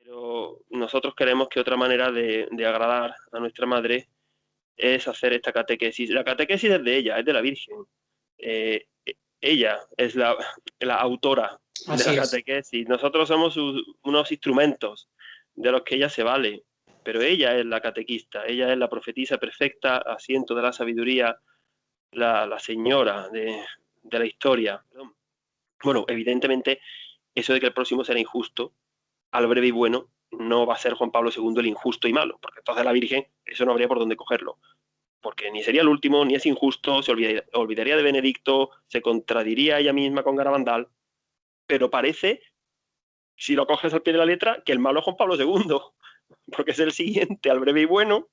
Pero nosotros queremos que otra manera de agradar a nuestra madre es hacer esta catequesis. La catequesis es de ella, es de la Virgen. Eh, Ella es la autora de la Así es. catequesis. Nosotros somos unos instrumentos de los que ella se vale, pero ella es la catequista, ella es la profetisa perfecta, asiento de la sabiduría, la señora de la historia. Bueno, evidentemente, eso de que el próximo será injusto, al breve y bueno, no va a ser Juan Pablo II el injusto y malo, porque entonces la Virgen, eso no habría por dónde cogerlo, porque ni sería el último, ni es injusto, se olvidaría de Benedicto, se contradiría ella misma con Garabandal, pero parece, si lo coges al pie de la letra, que el malo es Juan Pablo II, porque es el siguiente al breve y bueno.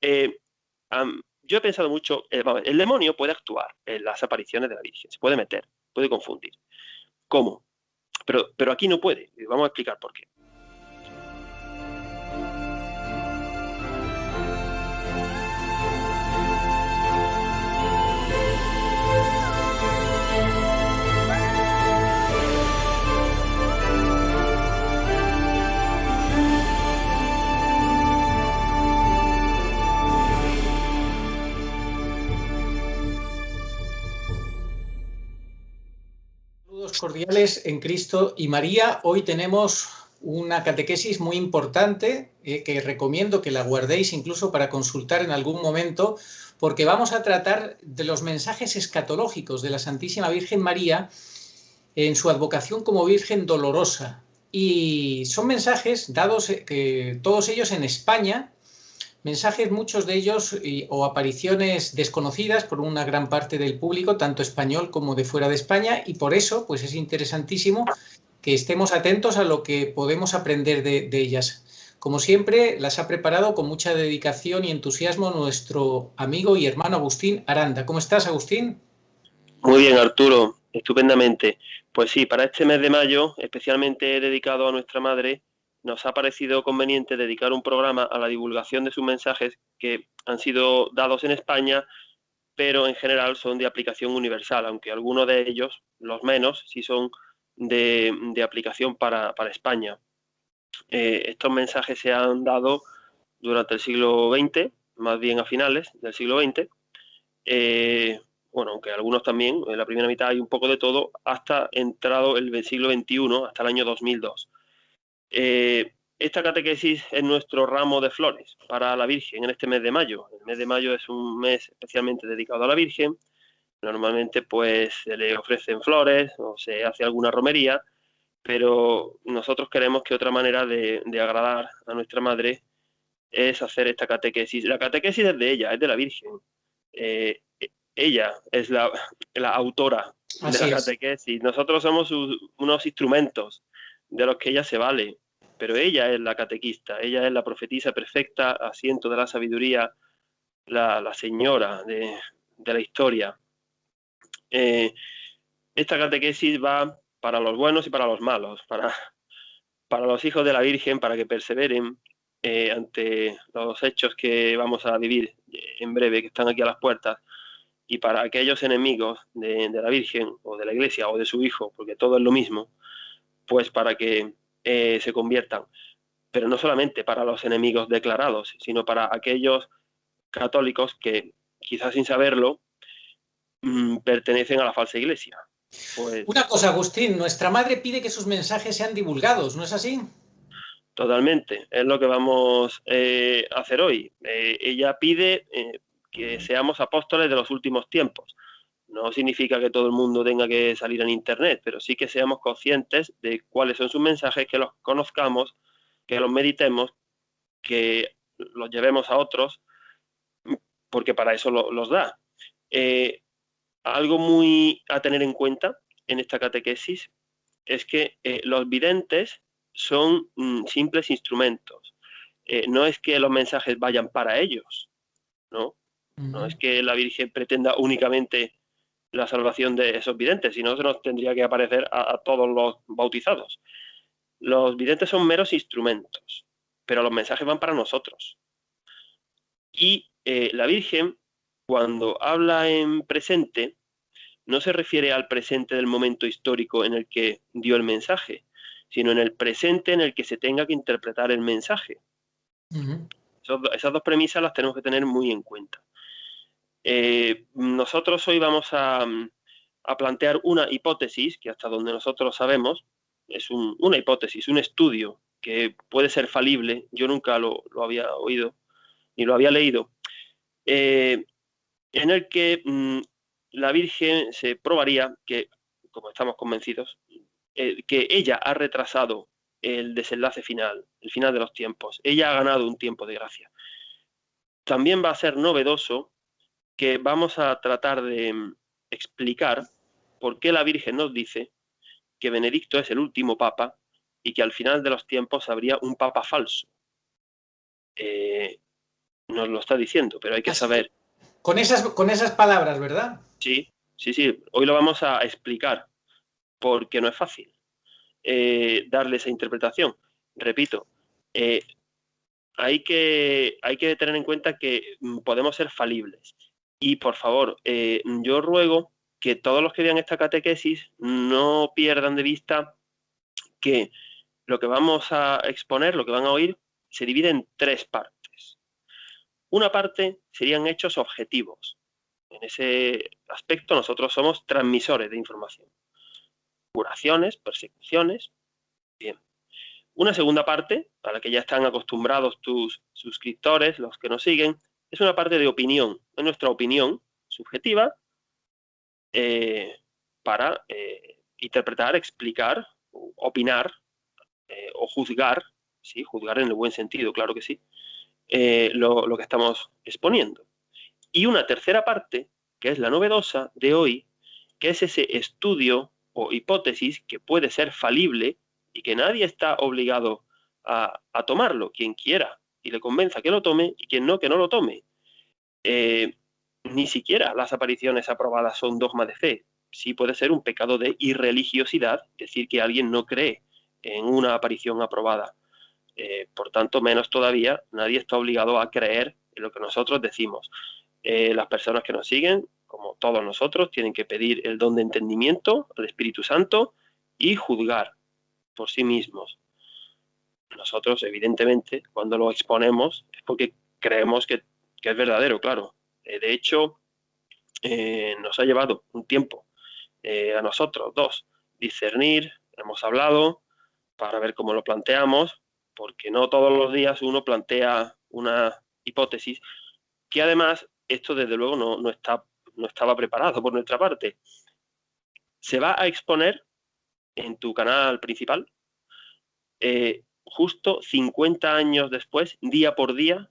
Yo he pensado mucho, el demonio puede actuar en las apariciones de la Virgen, se puede meter, puede confundir. ¿Cómo? Pero aquí no puede, vamos a explicar por qué. Saludos cordiales en Cristo y María. Hoy tenemos una catequesis muy importante que recomiendo que la guardéis incluso para consultar en algún momento, porque vamos a tratar de los mensajes escatológicos de la Santísima Virgen María en su advocación como Virgen dolorosa. Y son mensajes dados todos ellos en España, mensajes, muchos de ellos, o apariciones desconocidas por una gran parte del público, tanto español como de fuera de España, y por eso pues es interesantísimo que estemos atentos a lo que podemos aprender de ellas. Como siempre, las ha preparado con mucha dedicación y entusiasmo nuestro amigo y hermano Agustín Aranda. ¿Cómo estás, Agustín? Muy bien, Arturo, estupendamente. Pues sí, para este mes de mayo, especialmente dedicado a nuestra madre, nos ha parecido conveniente dedicar un programa a la divulgación de sus mensajes que han sido dados en España, pero en general son de aplicación universal, aunque algunos de ellos, los menos, sí son de aplicación para España. Estos mensajes se han dado durante el siglo XX, más bien a finales del siglo XX. Bueno, aunque algunos también, en la primera mitad hay un poco de todo, hasta entrado el siglo XXI, hasta el año 2002. Esta catequesis es nuestro ramo de flores para la Virgen en este mes de mayo. El mes de mayo es un mes especialmente dedicado a la Virgen. Normalmente pues se le ofrecen flores o se hace alguna romería, pero nosotros queremos que otra manera de agradar a nuestra madre es hacer esta catequesis. La catequesis es de ella, es de la Virgen. Eh, Ella es la autora de la Así es. catequesis. Nosotros somos unos instrumentos de los que ella se vale, pero ella es la catequista, ella es la profetisa perfecta, asiento de la sabiduría, la señora de la historia. Esta catequesis va para los buenos y para los malos, para los hijos de la Virgen, para que perseveren ante los hechos que vamos a vivir en breve, que están aquí a las puertas, y para aquellos enemigos de la Virgen o de la Iglesia o de su Hijo, porque todo es lo mismo, pues para que se conviertan. Pero no solamente para los enemigos declarados, sino para aquellos católicos que, quizás sin saberlo, pertenecen a la falsa Iglesia. Pues Una cosa, Agustín, nuestra madre pide que sus mensajes sean divulgados, ¿no es así? totalmente, es lo que vamos a hacer hoy. Ella pide que seamos apóstoles de los últimos tiempos. No significa que todo el mundo tenga que salir en Internet, pero sí que seamos conscientes de cuáles son sus mensajes, que los conozcamos, que los meditemos, que los llevemos a otros, porque para eso los da. Algo muy a tener en cuenta en esta catequesis es que los videntes son simples instrumentos. No es que los mensajes vayan para ellos, ¿no? No es que la Virgen pretenda únicamente la salvación de esos videntes, si no se nos tendría que aparecer a todos los bautizados. Los videntes son meros instrumentos, pero los mensajes van para nosotros. Y la Virgen, cuando habla en presente, no se refiere al presente del momento histórico en el que dio el mensaje, sino en el presente en el que se tenga que interpretar el mensaje. Esas dos premisas las tenemos que tener muy en cuenta. Nosotros hoy vamos a plantear una hipótesis que, hasta donde nosotros sabemos, es una hipótesis, un estudio que puede ser falible. Yo nunca lo había oído ni lo había leído, en el que la Virgen se probaría que, como estamos convencidos, que ella ha retrasado el desenlace final, el final de los tiempos. Ella ha ganado un tiempo de gracia. También va a ser novedoso que vamos a tratar de explicar por qué la Virgen nos dice que Benedicto es el último papa y que al final de los tiempos habría un papa falso. Nos lo está diciendo, pero hay que saber. Con esas palabras, ¿verdad? Sí. Hoy lo vamos a explicar, porque no es fácil darle esa interpretación. Repito, hay que tener en cuenta que podemos ser falibles. Y, por favor, yo ruego que todos los que vean esta catequesis no pierdan de vista que lo que vamos a exponer, lo que van a oír, se divide en tres partes. Una parte serían hechos objetivos. En ese aspecto nosotros somos transmisores de información. Curaciones, persecuciones, bien. Una segunda parte, a la que ya están acostumbrados tus suscriptores, los que nos siguen, es una parte de opinión, es nuestra opinión subjetiva para interpretar, explicar, opinar o juzgar, sí, juzgar en el buen sentido, claro que sí, lo que estamos exponiendo. Y una tercera parte, que es la novedosa de hoy, que es ese estudio o hipótesis que puede ser falible y que nadie está obligado a tomarlo. Quien quiera y le convenza que lo tome, y quien no, que no lo tome. Ni siquiera las apariciones aprobadas son dogma de fe. Sí puede ser un pecado de irreligiosidad decir que alguien no cree en una aparición aprobada. Por tanto, menos todavía, nadie está obligado a creer en lo que nosotros decimos. Las personas que nos siguen, como todos nosotros, tienen que pedir el don de entendimiento al Espíritu Santo y juzgar por sí mismos. Nosotros, evidentemente, cuando lo exponemos es porque creemos que es verdadero, claro. De hecho, nos ha llevado un tiempo a nosotros dos discernir, hemos hablado para ver cómo lo planteamos, porque no todos los días uno plantea una hipótesis que, además, esto desde luego no estaba preparado por nuestra parte. Se va a exponer en tu canal principal justo 50 años después, día por día.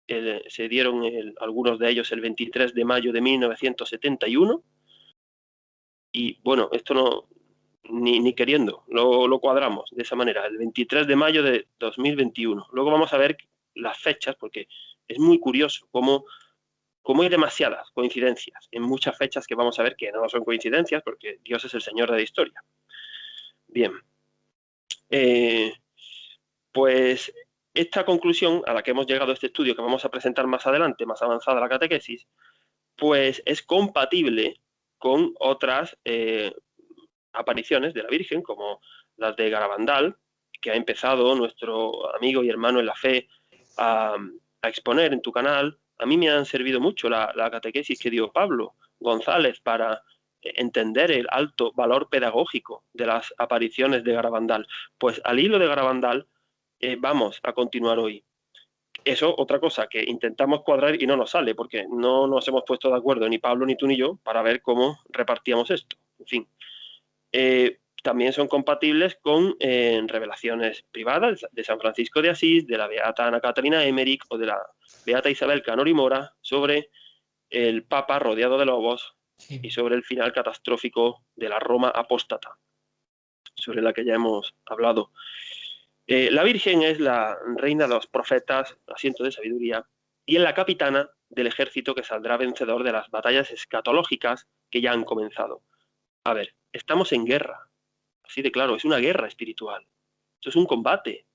Se dieron algunos de ellos el 23 de mayo de 1971. Y bueno, esto no, ni queriendo, lo cuadramos de esa manera, el 23 de mayo de 2021. Luego vamos a ver las fechas, porque es muy curioso cómo hay demasiadas coincidencias en muchas fechas que vamos a ver que no son coincidencias, porque Dios es el Señor de la historia. Bien. Pues esta conclusión a la que hemos llegado a este estudio, que vamos a presentar más adelante, más avanzada la catequesis, pues es compatible con otras apariciones de la Virgen, como las de Garabandal, que ha empezado nuestro amigo y hermano en la fe a exponer en tu canal. A mí me han servido mucho la catequesis que dio Pablo González para entender el alto valor pedagógico de las apariciones de Garabandal. Pues al hilo de Garabandal vamos a continuar hoy. Eso, otra cosa que intentamos cuadrar y no nos sale, porque no nos hemos puesto de acuerdo ni Pablo, ni tú, ni yo, para ver cómo repartíamos esto. En fin. También son compatibles con revelaciones privadas de San Francisco de Asís, de la beata Ana Catalina Emmerich o de la beata Isabel Canori Mora sobre el Papa rodeado de lobos, sí, y sobre el final catastrófico de la Roma apóstata, sobre la que ya hemos hablado. La Virgen es la reina de los profetas, asiento de sabiduría, y es la capitana del ejército que saldrá vencedor de las batallas escatológicas que ya han comenzado. A ver, estamos en guerra. Así de claro, es una guerra espiritual. Esto es un combate.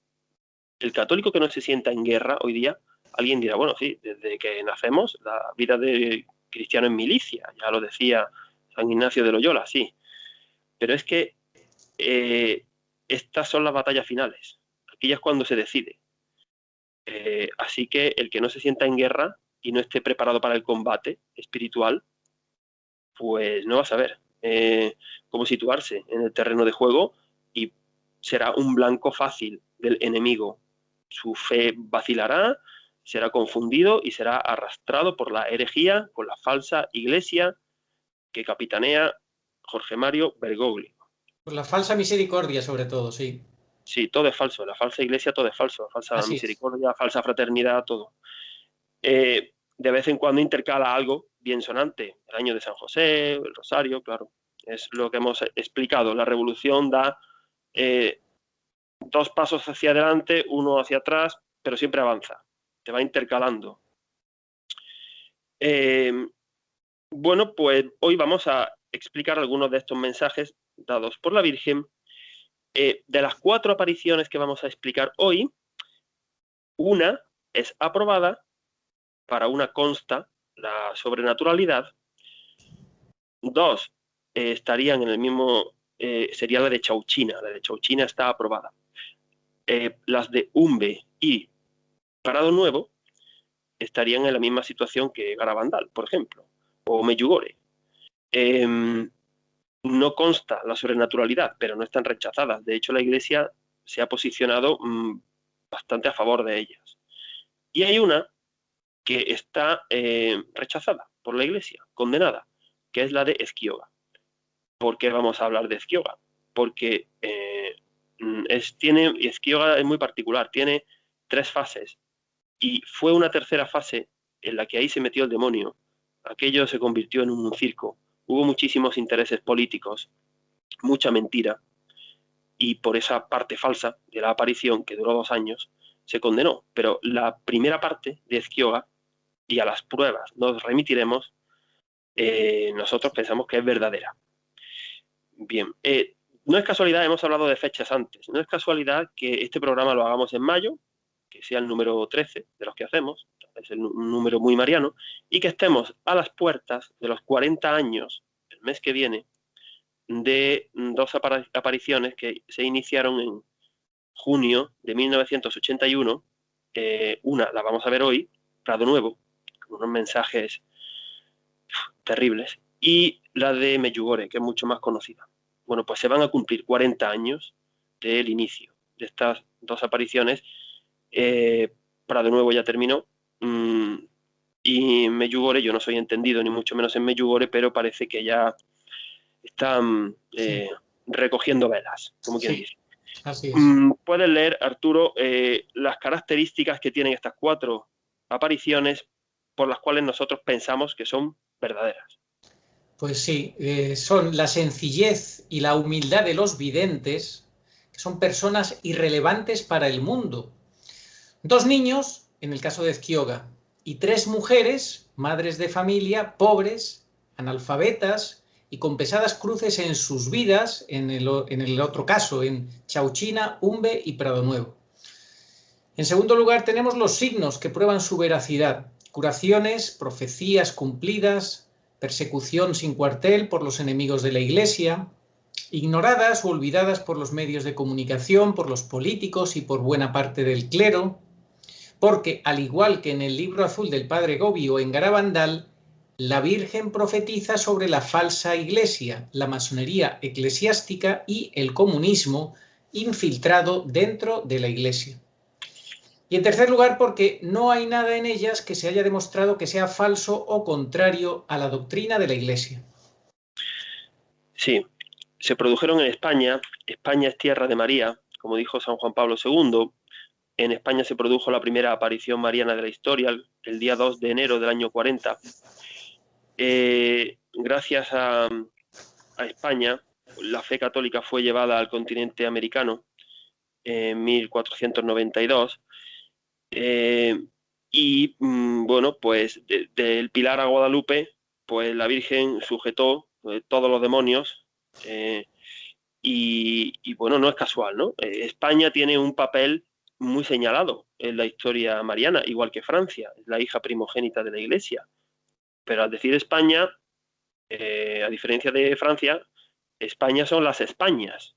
El católico que no se sienta en guerra hoy día, alguien dirá, bueno, sí, desde que nacemos, la vida de cristiano en milicia, ya lo decía San Ignacio de Loyola, sí. Pero es que estas son las batallas finales. Aquí ya es cuando se decide. Así que el que no se sienta en guerra y no esté preparado para el combate espiritual, pues no va a saber cómo situarse en el terreno de juego y será un blanco fácil del enemigo. Su fe vacilará, será confundido y será arrastrado por la herejía con la falsa iglesia que capitanea Jorge Mario Bergoglio. Por la falsa misericordia, sobre todo, sí. Sí, todo es falso, la falsa iglesia todo es falso, falsa Así es. misericordia, falsa fraternidad, todo. De vez en cuando intercala algo bien sonante, el año de San José, el rosario, claro, es lo que hemos explicado. La revolución da 2 pasos hacia adelante, 1 hacia atrás, pero siempre avanza, te va intercalando. Bueno, pues hoy vamos a explicar algunos de estos mensajes dados por la Virgen. De las 4 apariciones que vamos a explicar hoy, una es aprobada, para una consta la sobrenaturalidad, 2 estarían en el mismo, sería la de Chauchina está aprobada. Las de Umbe y Prado Nuevo estarían en la misma situación que Garabandal, por ejemplo, o Medjugorje. No consta la sobrenaturalidad, pero no están rechazadas. De hecho, la Iglesia se ha posicionado bastante a favor de ellas. Y hay una que está rechazada por la Iglesia, condenada, que es la de Ezquioga. ¿Por qué vamos a hablar de Ezquioga? Porque Ezquioga es muy particular, tiene 3 fases, y fue una tercera fase en la que ahí se metió el demonio. Aquello se convirtió en un circo. Hubo muchísimos intereses políticos, mucha mentira, y por esa parte falsa de la aparición, que duró 2 años, se condenó. Pero la primera parte de Ezquioga, y a las pruebas nos remitiremos, nosotros pensamos que es verdadera. Bien, no es casualidad, hemos hablado de fechas antes, no es casualidad que este programa lo hagamos en mayo, que sea el número 13 de los que hacemos, es un número muy mariano, y que estemos a las puertas de los 40 años, el mes que viene, de 2 apariciones que se iniciaron en junio de 1981. Una la vamos a ver hoy, Prado Nuevo, con unos mensajes terribles, y la de Medjugorje, que es mucho más conocida. Bueno, pues se van a cumplir 40 años del inicio de estas 2 apariciones. Prado Nuevo ya terminó, y Medjugorje, yo no soy entendido ni mucho menos en Medjugorje, pero parece que ya están recogiendo velas, como quien dice. Así es. Puedes leer, Arturo, las características que tienen estas 4 apariciones por las cuales nosotros pensamos que son verdaderas. Pues sí, son la sencillez y la humildad de los videntes, que son personas irrelevantes para el mundo. 2 niños, en el caso de Ezquioga, y 3 mujeres, madres de familia, pobres, analfabetas y con pesadas cruces en sus vidas, en el otro caso, en Chauchina, Umbe y Prado Nuevo. En segundo lugar, tenemos los signos que prueban su veracidad: curaciones, profecías cumplidas, persecución sin cuartel por los enemigos de la Iglesia, ignoradas o olvidadas por los medios de comunicación, por los políticos y por buena parte del clero, porque, al igual que en el libro azul del padre Gobi o en Garabandal, la Virgen profetiza sobre la falsa Iglesia, la masonería eclesiástica y el comunismo infiltrado dentro de la Iglesia. Y en tercer lugar, porque no hay nada en ellas que se haya demostrado que sea falso o contrario a la doctrina de la Iglesia. Sí, se produjeron en España. España es tierra de María, como dijo San Juan Pablo II. En España se produjo la primera aparición mariana de la historia, el día 2 de enero del año 40. Gracias a España, la fe católica fue llevada al continente americano en 1492. Bueno, pues del Pilar a Guadalupe, pues la Virgen sujetó todos los demonios, y bueno, no es casual, ¿no? España tiene un papel muy señalado en la historia mariana, igual que Francia, es la hija primogénita de la Iglesia. Pero al decir España, a diferencia de Francia, España son las Españas,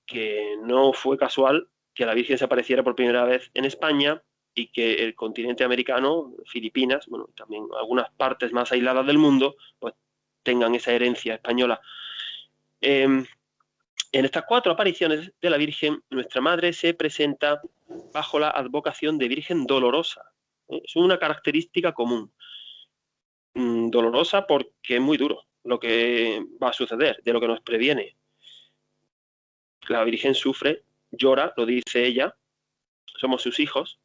que no fue casual que la Virgen se apareciera por primera vez en España y que el continente americano, Filipinas, bueno, también algunas partes más aisladas del mundo, pues tengan esa herencia española. En estas 4 apariciones de la Virgen, nuestra Madre se presenta bajo la advocación de Virgen dolorosa. Es una característica común. Dolorosa porque es muy duro lo que va a suceder, de lo que nos previene. La Virgen sufre, llora, lo dice ella, somos sus hijos,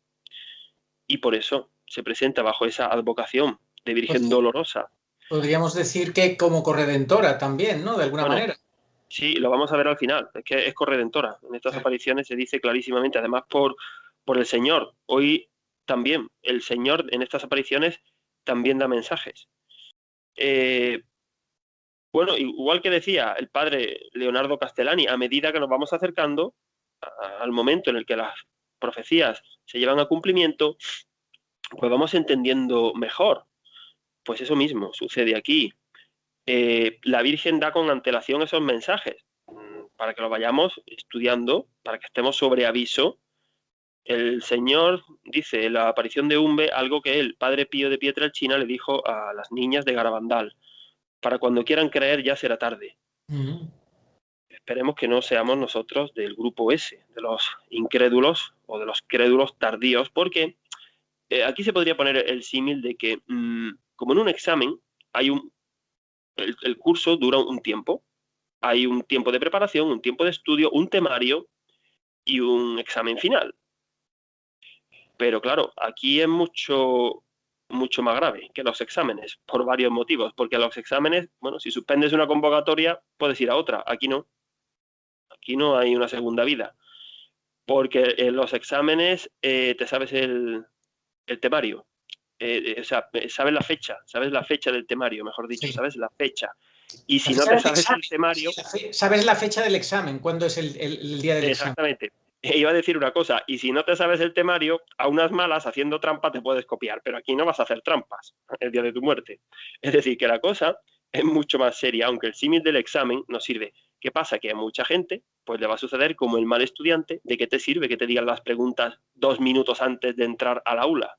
y por eso se presenta bajo esa advocación de Virgen dolorosa. Podríamos decir que como corredentora también, ¿no? De alguna manera. Sí, lo vamos a ver al final, es que es corredentora. En estas apariciones se dice clarísimamente, además por el Señor. Hoy también, el Señor en estas apariciones también da mensajes. Bueno, igual que decía el padre Leonardo Castellani, a medida que nos vamos acercando al momento en el que las profecías se llevan a cumplimiento, pues vamos entendiendo mejor. Pues eso mismo sucede aquí. La Virgen da con antelación esos mensajes para que lo vayamos estudiando, para que estemos sobre aviso. El Señor dice en la aparición de Umbe algo que el padre Pío de Pietrelcina le dijo a las niñas de Garabandal: para cuando quieran creer ya será tarde. Esperemos que no seamos nosotros del grupo S, de los incrédulos o de los crédulos tardíos, porque aquí se podría poner el símil de que, como en un examen, hay el curso dura un tiempo. Hay un tiempo de preparación, un tiempo de estudio, un temario y un examen final. Pero claro, aquí es mucho más grave que los exámenes, por varios motivos. Porque los exámenes, bueno, si suspendes una convocatoria, puedes ir a otra. Aquí no. Aquí no hay una segunda vida. Porque en los exámenes te sabes el temario. O sea, sabes la fecha del temario, mejor dicho, sabes la fecha. Y si no te sabes el temario... Sabes la fecha del examen, ¿cuándo es el día del examen? Exactamente. Iba a decir una cosa, y si no te sabes el temario, a unas malas, haciendo trampa, te puedes copiar, pero aquí no vas a hacer trampas el día de tu muerte. Es decir, que la cosa es mucho más seria, aunque el símil del examen nos sirve. ¿Qué pasa? Que a mucha gente pues le va a suceder como el mal estudiante. ¿De qué te sirve que te digan las preguntas 2 minutos antes de entrar al aula?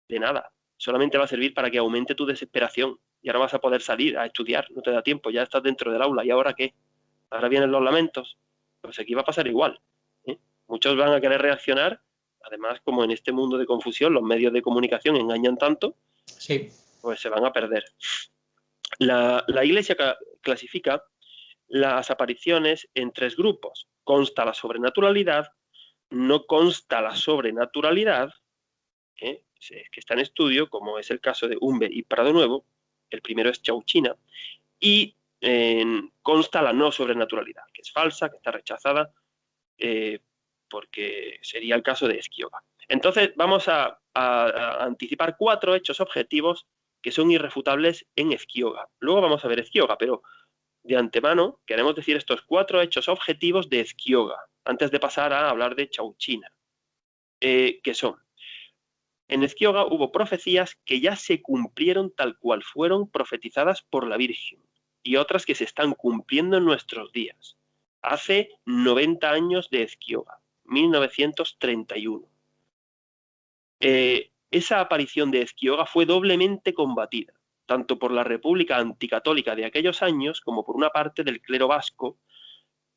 De nada. Solamente va a servir para que aumente tu desesperación. Y ahora vas a poder salir a estudiar, no te da tiempo, ya estás dentro del aula. ¿Y ahora qué? Ahora vienen los lamentos. Pues aquí va a pasar igual. Muchos van a querer reaccionar, además, como en este mundo de confusión los medios de comunicación engañan tanto, pues se van a perder. La Iglesia clasifica las apariciones en 3 grupos. Consta la sobrenaturalidad, no consta la sobrenaturalidad, que está en estudio, como es el caso de Umbe y Prado Nuevo. El primero es Chauchina, y consta la no sobrenaturalidad, que es falsa, que está rechazada, porque sería el caso de Esquioga. Entonces vamos a anticipar 4 hechos objetivos que son irrefutables en Esquioga. Luego vamos a ver Esquioga, pero de antemano queremos decir estos 4 hechos objetivos de Esquioga, antes de pasar a hablar de Chauchina, que son: en Esquioga hubo profecías que ya se cumplieron tal cual fueron profetizadas por la Virgen, y otras que se están cumpliendo en nuestros días. Hace 90 años de Esquioga, 1931. Esa aparición de Esquioga fue doblemente combatida, tanto por la República anticatólica de aquellos años como por una parte del clero vasco,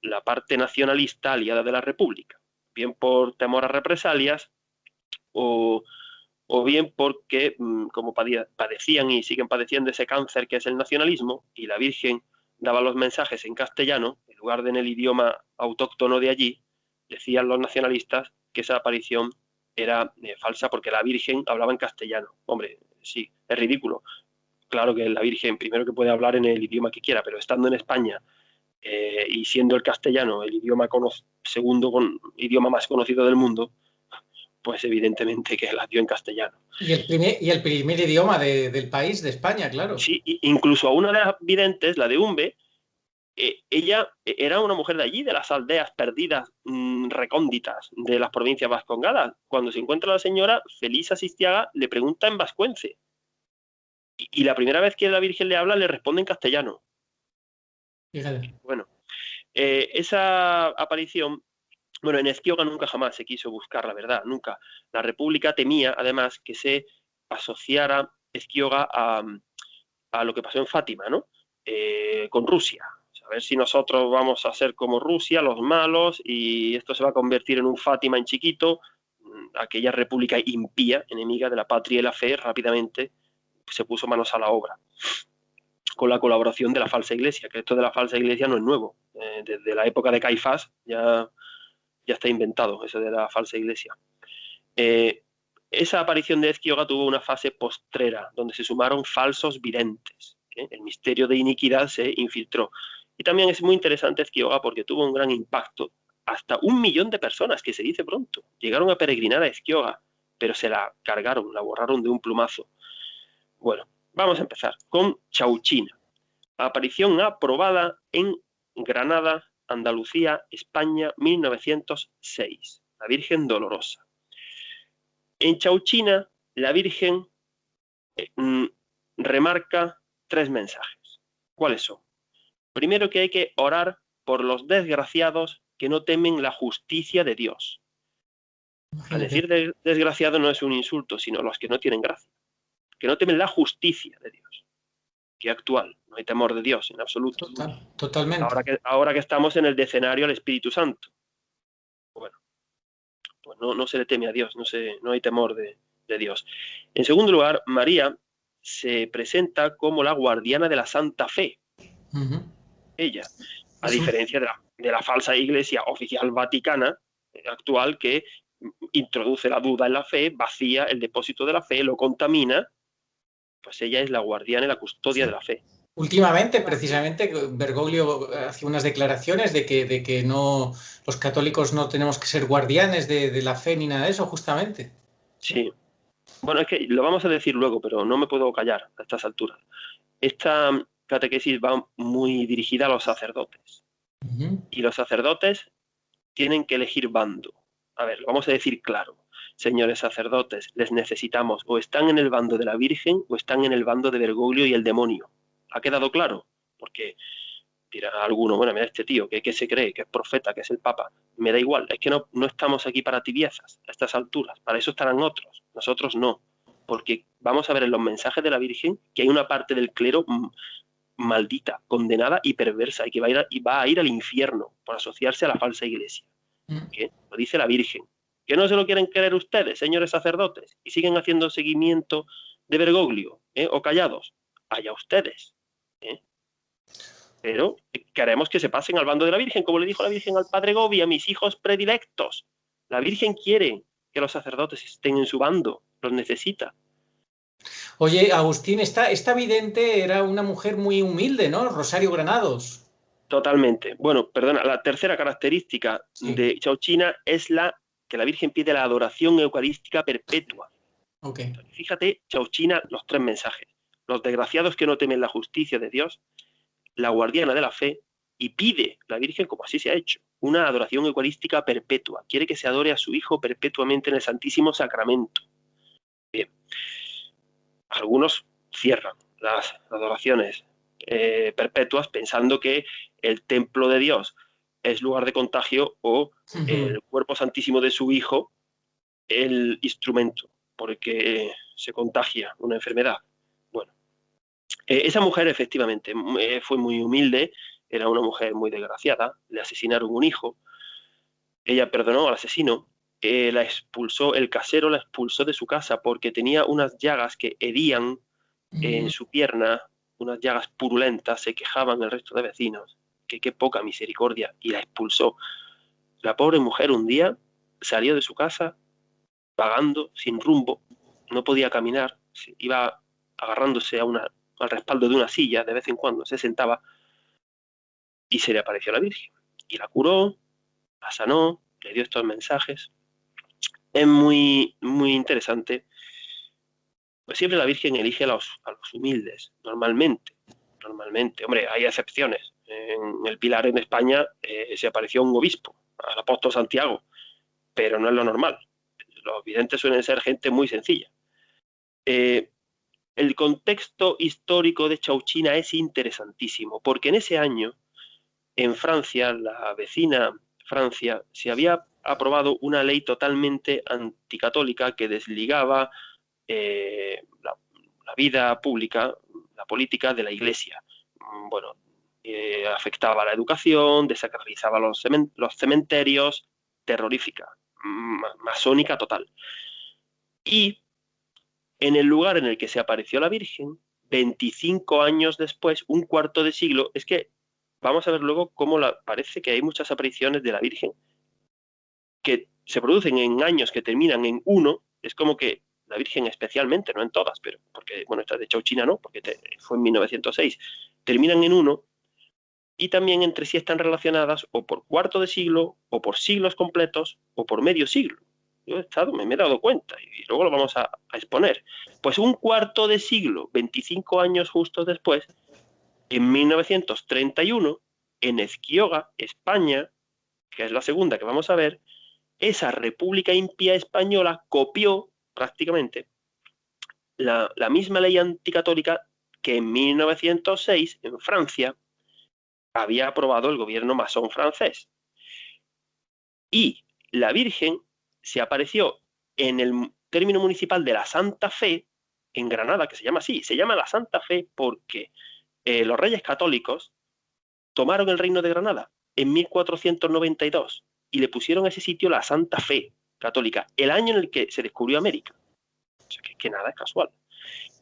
la parte nacionalista aliada de la República, bien por temor a represalias o bien porque, como padecían y siguen padeciendo ese cáncer que es el nacionalismo, y la Virgen daba los mensajes en castellano, en lugar de en el idioma autóctono de allí, decían los nacionalistas que esa aparición era falsa porque la Virgen hablaba en castellano. Hombre, sí, es ridículo. Claro que la Virgen, primero, que puede hablar en el idioma que quiera, pero estando en España y siendo el castellano el idioma segundo idioma más conocido del mundo, pues evidentemente que la dio en castellano. Y el primer idioma del país, de España, claro. Sí, incluso a una de las videntes, la de Umbe, ella era una mujer de allí, de las aldeas perdidas, recónditas de las provincias vascongadas. Cuando se encuentra la señora, Felisa Sistiaga le pregunta en vascuence. Y la primera vez que la Virgen le habla, le responde en castellano. Fíjate. Bueno, Esa aparición, bueno, en Ezquioga nunca jamás se quiso buscar la verdad, nunca. La República temía, además, que se asociara Ezquioga a lo que pasó en Fátima, ¿no? Con Rusia. A ver si nosotros vamos a ser como Rusia, los malos, y esto se va a convertir en un Fátima en chiquito. Aquella república impía, enemiga de la patria y la fe, rápidamente se puso manos a la obra, con la colaboración de la falsa iglesia, que esto de la falsa iglesia no es nuevo. Desde la época de Caifás ya está inventado, eso de la falsa iglesia. Esa aparición de Ezquioga tuvo una fase postrera, donde se sumaron falsos videntes. El misterio de iniquidad se infiltró. Y también es muy interesante Ezquioga porque tuvo un gran impacto. Hasta 1 millón de personas, que se dice pronto, llegaron a peregrinar a Ezquioga, pero se la cargaron, la borraron de un plumazo. Bueno, vamos a empezar con Chauchina. Aparición aprobada en Granada, Andalucía, España, 1906. La Virgen Dolorosa. En Chauchina, la Virgen remarca 3 mensajes. ¿Cuáles son? Primero, que hay que orar por los desgraciados que no temen la justicia de Dios. Al decir desgraciado no es un insulto, sino los que no tienen gracia, que no temen la justicia de Dios. Que actual, no hay temor de Dios en absoluto. Totalmente. Ahora que estamos en el decenario al Espíritu Santo. Bueno, pues no se le teme a Dios, no hay temor de Dios. En segundo lugar, María se presenta como la guardiana de la Santa Fe. Ella, a diferencia de la falsa iglesia oficial vaticana actual, que introduce la duda en la fe, vacía el depósito de la fe, lo contamina, pues ella es la guardiana y la custodia de la fe. Últimamente, precisamente, Bergoglio hace unas declaraciones de que no, los católicos no tenemos que ser guardianes de la fe ni nada de eso, justamente. Sí. Bueno, es que lo vamos a decir luego, pero no me puedo callar a estas alturas. Esta catequesis va muy dirigida a los sacerdotes. Y los sacerdotes tienen que elegir bando. A ver, lo vamos a decir claro. Señores sacerdotes, les necesitamos. O están en el bando de la Virgen o están en el bando de Bergoglio y el demonio. ¿Ha quedado claro? Porque dirá alguno, bueno, mira este tío, que se cree, que es profeta, que es el Papa. Me da igual, es que no estamos aquí para tibiezas a estas alturas. Para eso estarán otros. Nosotros no. Porque vamos a ver en los mensajes de la Virgen que hay una parte del clero maldita, condenada y perversa, y que va a ir al infierno por asociarse a la falsa iglesia. ¿Qué? Lo dice la Virgen. ¿Que no se lo quieren creer ustedes, señores sacerdotes? Y siguen haciendo seguimiento de Bergoglio, o callados. Allá ustedes. Pero queremos que se pasen al bando de la Virgen, como le dijo la Virgen al padre Gobi, a mis hijos predilectos. La Virgen quiere que los sacerdotes estén en su bando, los necesita. Oye, Agustín, esta vidente era una mujer muy humilde, ¿no? Rosario Granados. Totalmente. Bueno, perdona, la tercera característica de Chauchina es que la Virgen pide la adoración eucarística perpetua. Okay. Fíjate, Chauchina, los 3 mensajes. Los desgraciados que no temen la justicia de Dios, la guardiana de la fe, y pide la Virgen, como así se ha hecho, una adoración eucarística perpetua. Quiere que se adore a su Hijo perpetuamente en el Santísimo Sacramento. Bien. Algunos cierran las adoraciones perpetuas pensando que el templo de Dios es lugar de contagio o el cuerpo santísimo de su Hijo el instrumento porque se contagia una enfermedad. Bueno, esa mujer efectivamente fue muy humilde, era una mujer muy desgraciada, le asesinaron un hijo, ella perdonó al asesino, la expulsó, el casero la expulsó de su casa porque tenía unas llagas que herían en su pierna, unas llagas purulentas, se quejaban el resto de vecinos, que qué poca misericordia, y la expulsó. La pobre mujer un día salió de su casa vagando, sin rumbo, no podía caminar, iba agarrándose al respaldo de una silla, de vez en cuando se sentaba, y se le apareció la Virgen, y la curó, la sanó, le dio estos mensajes. Es muy, muy interesante. Pues siempre la Virgen elige a los humildes, normalmente. Hombre, hay excepciones. En el Pilar, en España, se apareció un obispo, al apóstol Santiago, pero no es lo normal. Los videntes suelen ser gente muy sencilla. El contexto histórico de Chauchina es interesantísimo, porque en ese año en Francia, la vecina Francia, se había aprobado una ley totalmente anticatólica que desligaba la vida pública, la política de la Iglesia. Bueno, afectaba a la educación, desacralizaba los cementerios, terrorífica, masónica total. Y en el lugar en el que se apareció la Virgen, 25 años después, un cuarto de siglo, es que vamos a ver luego cómo parece que hay muchas apariciones de la Virgen que se producen en años que terminan en 1, es como que la Virgen especialmente, no en todas, pero porque, bueno, esta de Chauchina no, porque fue en 1906, terminan en 1 y también entre sí están relacionadas o por cuarto de siglo, o por siglos completos, o por medio siglo. Yo me he dado cuenta y luego lo vamos a exponer. Pues un cuarto de siglo, 25 años justos después, en 1931, en Ezquioga, España, que es la segunda que vamos a ver, esa República Impía Española copió prácticamente la misma ley anticatólica que en 1906 en Francia había aprobado el gobierno masón francés. Y la Virgen se apareció en el término municipal de la Santa Fe, en Granada, que se llama así, se llama la Santa Fe porque los reyes católicos tomaron el reino de Granada en 1492 y le pusieron a ese sitio la Santa Fe católica, el año en el que se descubrió América. O sea, que nada es casual.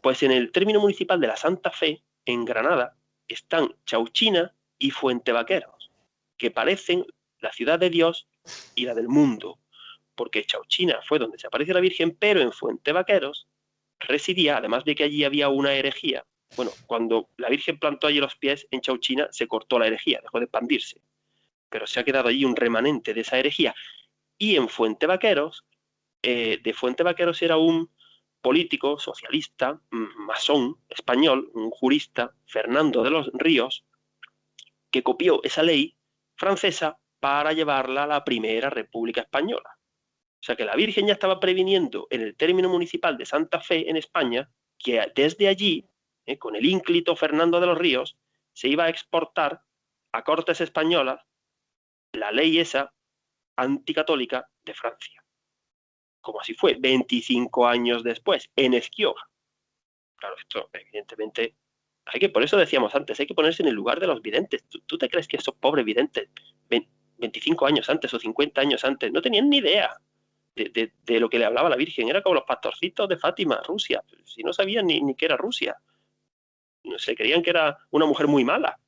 Pues en el término municipal de la Santa Fe, en Granada, están Chauchina y Fuentevaqueros, que parecen la ciudad de Dios y la del mundo, porque Chauchina fue donde se apareció la Virgen, pero en Fuentevaqueros residía, además de que allí había una herejía. Bueno, cuando la Virgen plantó allí los pies en Chauchina, se cortó la herejía, dejó de expandirse, pero se ha quedado allí un remanente de esa herejía. Y en Fuentevaqueros, de Fuentevaqueros era un político socialista, masón español, un jurista, Fernando de los Ríos, que copió esa ley francesa para llevarla a la primera República Española. O sea que la Virgen ya estaba previniendo en el término municipal de Santa Fe, en España, que desde allí, con el ínclito Fernando de los Ríos, se iba a exportar a cortes españolas la ley esa anticatólica de Francia. Como así fue, 25 años después, en Ezquioga. Claro, esto evidentemente por eso decíamos antes, hay que ponerse en el lugar de los videntes. ¿Tú te crees que esos pobres videntes, 25 años antes o 50 años antes, no tenían ni idea de lo que le hablaba la Virgen? Era como los pastorcitos de Fátima, Rusia. Si no sabían ni qué era Rusia. No sé, creían que era una mujer muy mala.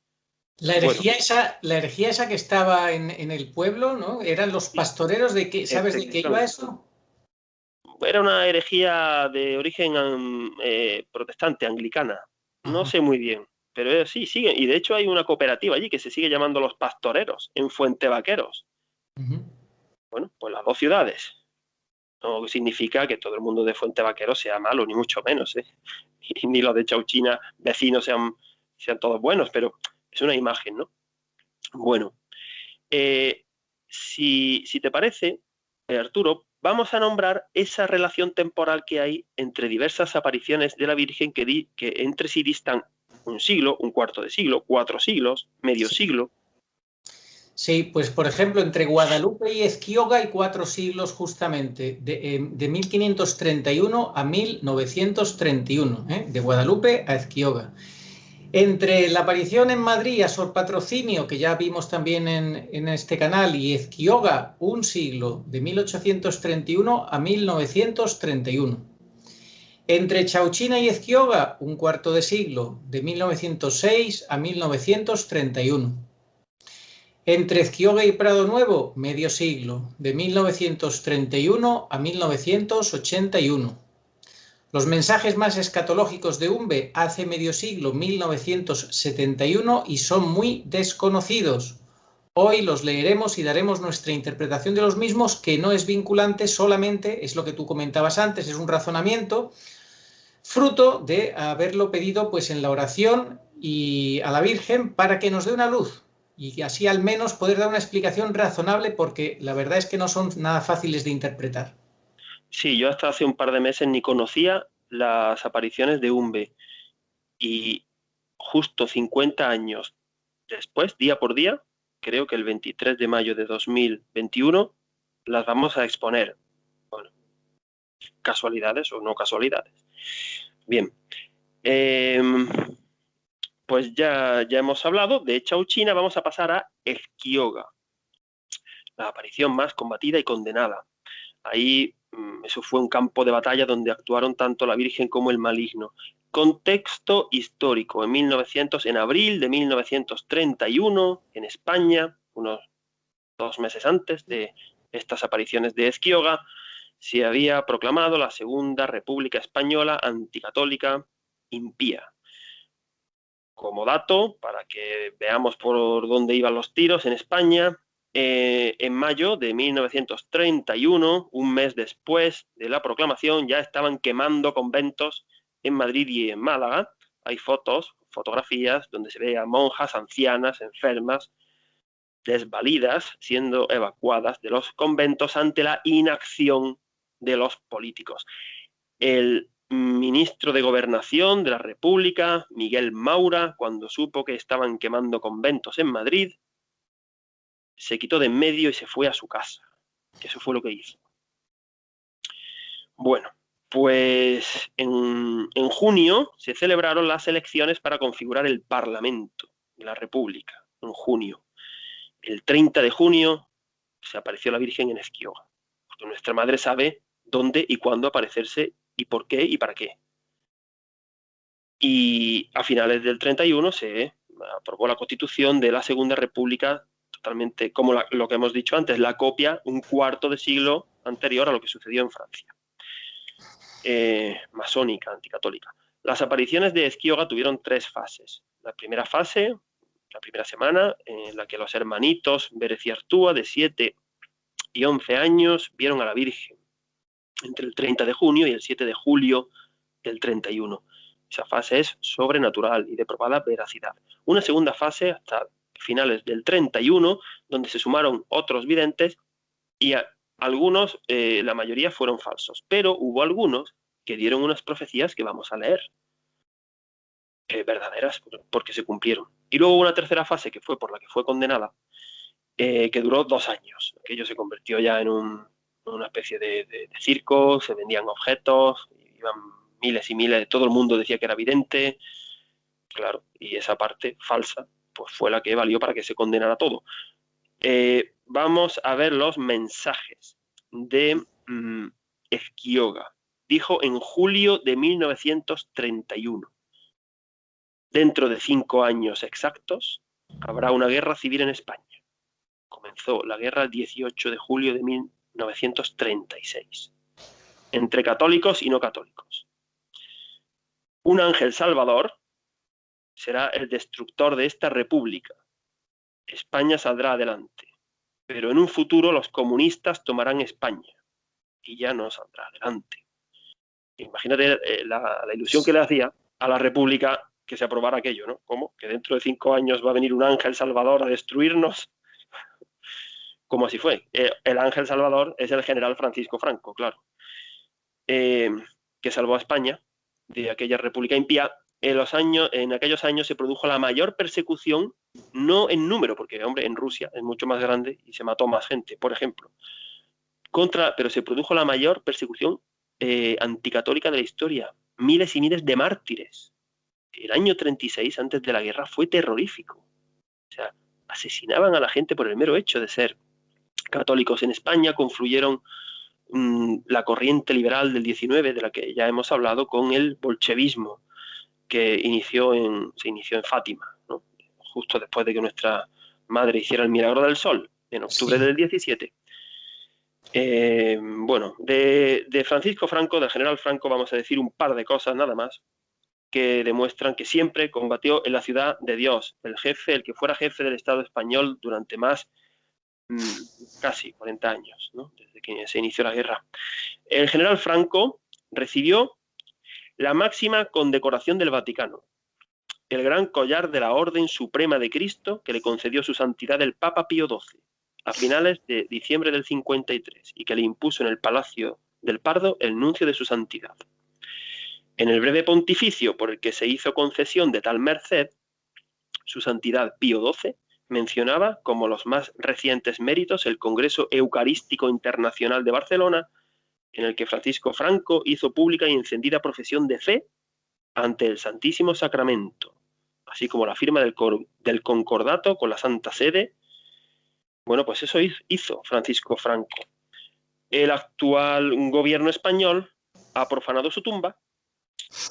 La herejía, bueno, la herejía esa que estaba en el pueblo, ¿no? Eran los pastoreros de que, ¿sabes de qué iba eso? Era una herejía de origen protestante, anglicana. No sé muy bien, pero sí, siguen. Y de hecho hay una cooperativa allí que se sigue llamando Los Pastoreros, en Fuentevaqueros. Bueno, pues las dos ciudades. No significa que todo el mundo de Fuentevaqueros sea malo, ni mucho menos, ¿eh? Ni los de Chauchina, vecinos, sean todos buenos, pero es una imagen, ¿no? Bueno, si te parece, Arturo, vamos a nombrar esa relación temporal que hay entre diversas apariciones de la Virgen que entre sí distan un siglo, un cuarto de siglo, 4 siglos, medio siglo. Sí, pues por ejemplo, entre Guadalupe y Ezquioga hay 4 siglos justamente, de 1531 a 1931, de Guadalupe a Ezquioga. Entre la aparición en Madrid a Sor Patrocinio, que ya vimos también en este canal, y Ezquioga, un siglo, de 1831 a 1931. Entre Chauchina y Ezquioga, un cuarto de siglo, de 1906 a 1931. Entre Ezquioga y Prado Nuevo, medio siglo, de 1931 a 1981. Los mensajes más escatológicos de Umbe hace medio siglo, 1971, y son muy desconocidos. Hoy los leeremos y daremos nuestra interpretación de los mismos, que no es vinculante, solamente es lo que tú comentabas antes, es un razonamiento fruto de haberlo pedido pues en la oración y a la Virgen para que nos dé una luz y así al menos poder dar una explicación razonable, porque la verdad es que no son nada fáciles de interpretar. Sí, yo hasta hace un par de meses ni conocía las apariciones de Umbe y justo 50 años después, día por día, creo que el 23 de mayo de 2021, las vamos a exponer. Bueno, casualidades o no casualidades. Bien, pues ya hemos hablado de Chauchina, vamos a pasar a Ezquioga, la aparición más combatida y condenada. Ahí eso fue un campo de batalla donde actuaron tanto la Virgen como el maligno. Contexto histórico, en abril de 1931, en España, unos 2 meses antes de estas apariciones de Ezquioga, se había proclamado la Segunda República Española anticatólica impía. Como dato, para que veamos por dónde iban los tiros en España, en mayo de 1931, un mes después de la proclamación, ya estaban quemando conventos en Madrid y en Málaga. Hay fotografías donde se ve a monjas ancianas, enfermas, desvalidas, siendo evacuadas de los conventos ante la inacción de los políticos. El ministro de Gobernación de la República, Miguel Maura, cuando supo que estaban quemando conventos en Madrid, se quitó de en medio y se fue a su casa. Eso fue lo que hizo. Bueno, pues en junio se celebraron las elecciones para configurar el Parlamento de la República, en junio. El 30 de junio se apareció la Virgen en Ezquioga, porque nuestra madre sabe dónde y cuándo aparecerse y por qué y para qué. Y a finales del 31 se aprobó la Constitución de la Segunda República, totalmente como lo que hemos dicho antes, la copia un cuarto de siglo anterior a lo que sucedió en Francia. Masónica, anticatólica. Las apariciones de Ezquioga tuvieron 3 fases. La primera fase, la primera semana, en la que los hermanitos Vérez y Artúa, de 7 y 11 años, vieron a la Virgen entre el 30 de junio y el 7 de julio del 31. Esa fase es sobrenatural y de probada veracidad. Una segunda fase hasta finales del 31, donde se sumaron otros videntes y algunos, la mayoría fueron falsos, pero hubo algunos que dieron unas profecías que vamos a leer, verdaderas, porque se cumplieron. Y luego una tercera fase que fue por la que fue condenada, que duró 2 años. Aquello se convirtió ya en una especie de circo, se vendían objetos, iban miles y miles, todo el mundo decía que era vidente, claro, y esa parte falsa pues fue la que valió para que se condenara todo. Vamos a ver los mensajes de Ezquioga. Dijo en julio de 1931: dentro de 5 años exactos habrá una guerra civil en España. Comenzó la guerra el 18 de julio de 1936, entre católicos y no católicos. Un ángel salvador será el destructor de esta república. España saldrá adelante, pero en un futuro los comunistas tomarán España y ya no saldrá adelante. Imagínate la ilusión que le hacía a la república que se aprobara aquello, ¿no? ¿Cómo? Que dentro de 5 años va a venir un ángel salvador a destruirnos. Como así fue. El ángel salvador es el general Francisco Franco, claro, que salvó a España de aquella república impía. En aquellos años se produjo la mayor persecución, no en número, porque, hombre, en Rusia es mucho más grande y se mató más gente, por ejemplo, pero se produjo la mayor persecución anticatólica de la historia. Miles y miles de mártires. El año 36, antes de la guerra, fue terrorífico. O sea, asesinaban a la gente por el mero hecho de ser católicos. En España confluyeron la corriente liberal del 19, de la que ya hemos hablado, con el bolchevismo, que se inició en Fátima, ¿no? Justo después de que nuestra madre hiciera el milagro del sol, en octubre del 17. Bueno, de Francisco Franco, del general Franco, vamos a decir un par de cosas nada más, que demuestran que siempre combatió en la ciudad de Dios, el que fuera jefe del Estado español durante más, casi 40 años, ¿no? Desde que se inició la guerra. El general Franco recibió la máxima condecoración del Vaticano, el gran collar de la Orden Suprema de Cristo, que le concedió su santidad el Papa Pío XII a finales de diciembre del 53 y que le impuso en el Palacio del Pardo el nuncio de su santidad. En el breve pontificio por el que se hizo concesión de tal merced, su santidad Pío XII mencionaba como los más recientes méritos el Congreso Eucarístico Internacional de Barcelona, en el que Francisco Franco hizo pública y encendida profesión de fe ante el Santísimo Sacramento, así como la firma del concordato con la Santa Sede. Bueno, pues eso hizo Francisco Franco. El actual gobierno español ha profanado su tumba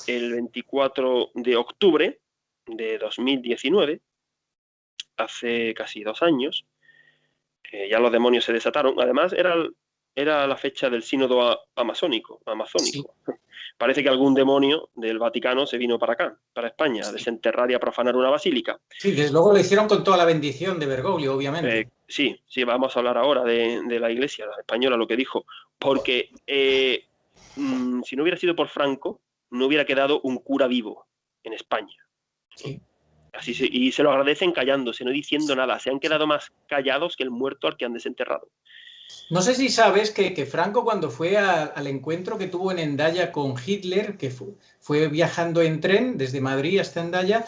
el 24 de octubre de 2019, hace casi 2 años. Ya los demonios se desataron. Además, era la fecha del sínodo amazónico. Sí. Parece que algún demonio del Vaticano se vino para acá, para España, a desenterrar y a profanar una basílica. Sí, desde luego lo hicieron con toda la bendición de Bergoglio, obviamente. Sí, vamos a hablar ahora de la Iglesia española, lo que dijo, porque si no hubiera sido por Franco, no hubiera quedado un cura vivo en España. Sí. Y se lo agradecen callándose, no diciendo nada. Se han quedado más callados que el muerto al que han desenterrado. No sé si sabes que Franco, cuando fue al encuentro que tuvo en Hendaya con Hitler, que fue viajando en tren desde Madrid hasta Hendaya,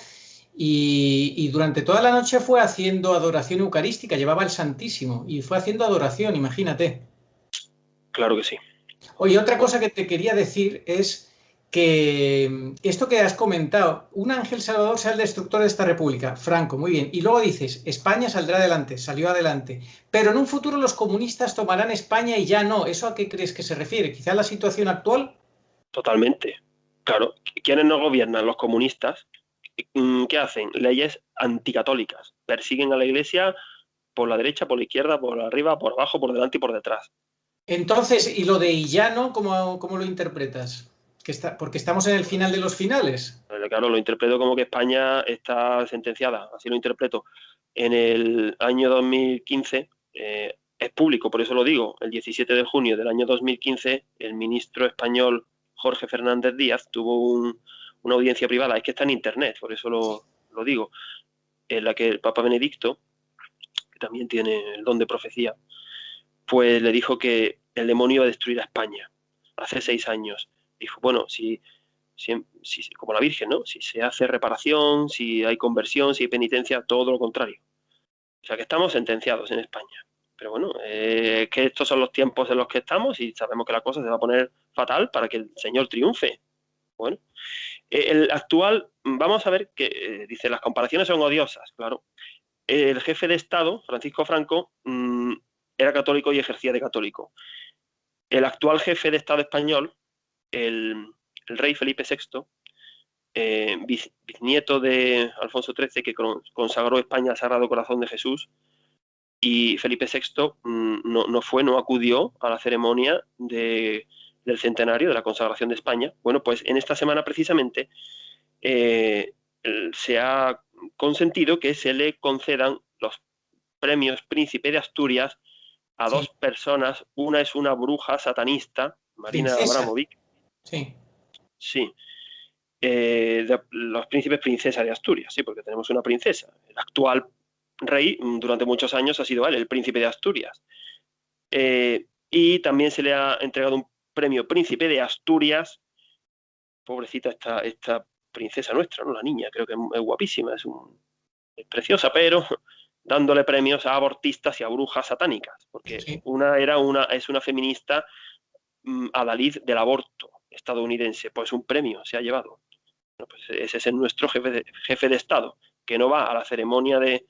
y durante toda la noche fue haciendo adoración eucarística, llevaba el Santísimo y fue haciendo adoración, imagínate. Claro que sí. Oye, otra cosa que te quería decir es que esto que has comentado, un ángel salvador será el destructor de esta república, Franco, muy bien. Y luego dices, España saldrá adelante, salió adelante. Pero en un futuro los comunistas tomarán España y ya no. ¿Eso a qué crees que se refiere? ¿Quizá la situación actual? Totalmente. Claro. ¿Quiénes nos gobiernan? Los comunistas. ¿Qué hacen? Leyes anticatólicas. Persiguen a la Iglesia por la derecha, por la izquierda, por arriba, por abajo, por delante y por detrás. Entonces, ¿y lo de Illano, cómo lo interpretas? Porque estamos en el final de los finales. Claro, lo interpreto como que España está sentenciada, así lo interpreto. En el año 2015, es público, por eso lo digo, el 17 de junio del año 2015, el ministro español Jorge Fernández Díaz tuvo una audiencia privada, es que está en internet, por eso lo digo, en la que el Papa Benedicto, que también tiene el don de profecía, pues le dijo que el demonio iba a destruir a España hace 6 años. Dijo, bueno, si como la Virgen, ¿no? Si se hace reparación, si hay conversión, si hay penitencia, todo lo contrario. O sea que estamos sentenciados en España. Pero bueno, que estos son los tiempos en los que estamos y sabemos que la cosa se va a poner fatal para que el Señor triunfe. Bueno, el actual, vamos a ver que, dice, las comparaciones son odiosas, claro. El jefe de Estado, Francisco Franco, era católico y ejercía de católico. El actual jefe de Estado español, el rey Felipe VI, bisnieto de Alfonso XIII, que consagró España al Sagrado Corazón de Jesús, y Felipe VI no acudió a la ceremonia del centenario de la consagración de España. Bueno, pues en esta semana precisamente se ha consentido que se le concedan los premios Príncipe de Asturias a 2 personas. Una es una bruja satanista, Marina Abramovic. Sí. Sí. Los príncipes princesa de Asturias, sí, porque tenemos una princesa. El actual rey, durante muchos años, ha sido él, el príncipe de Asturias. Y también se le ha entregado un premio príncipe de Asturias. Pobrecita esta princesa nuestra, ¿no? La niña, creo que es guapísima, es preciosa, pero dándole premios a abortistas y a brujas satánicas, porque es una feminista adalid del aborto estadounidense, pues un premio se ha llevado. Bueno, pues ese es nuestro jefe de Estado, que no va a la ceremonia de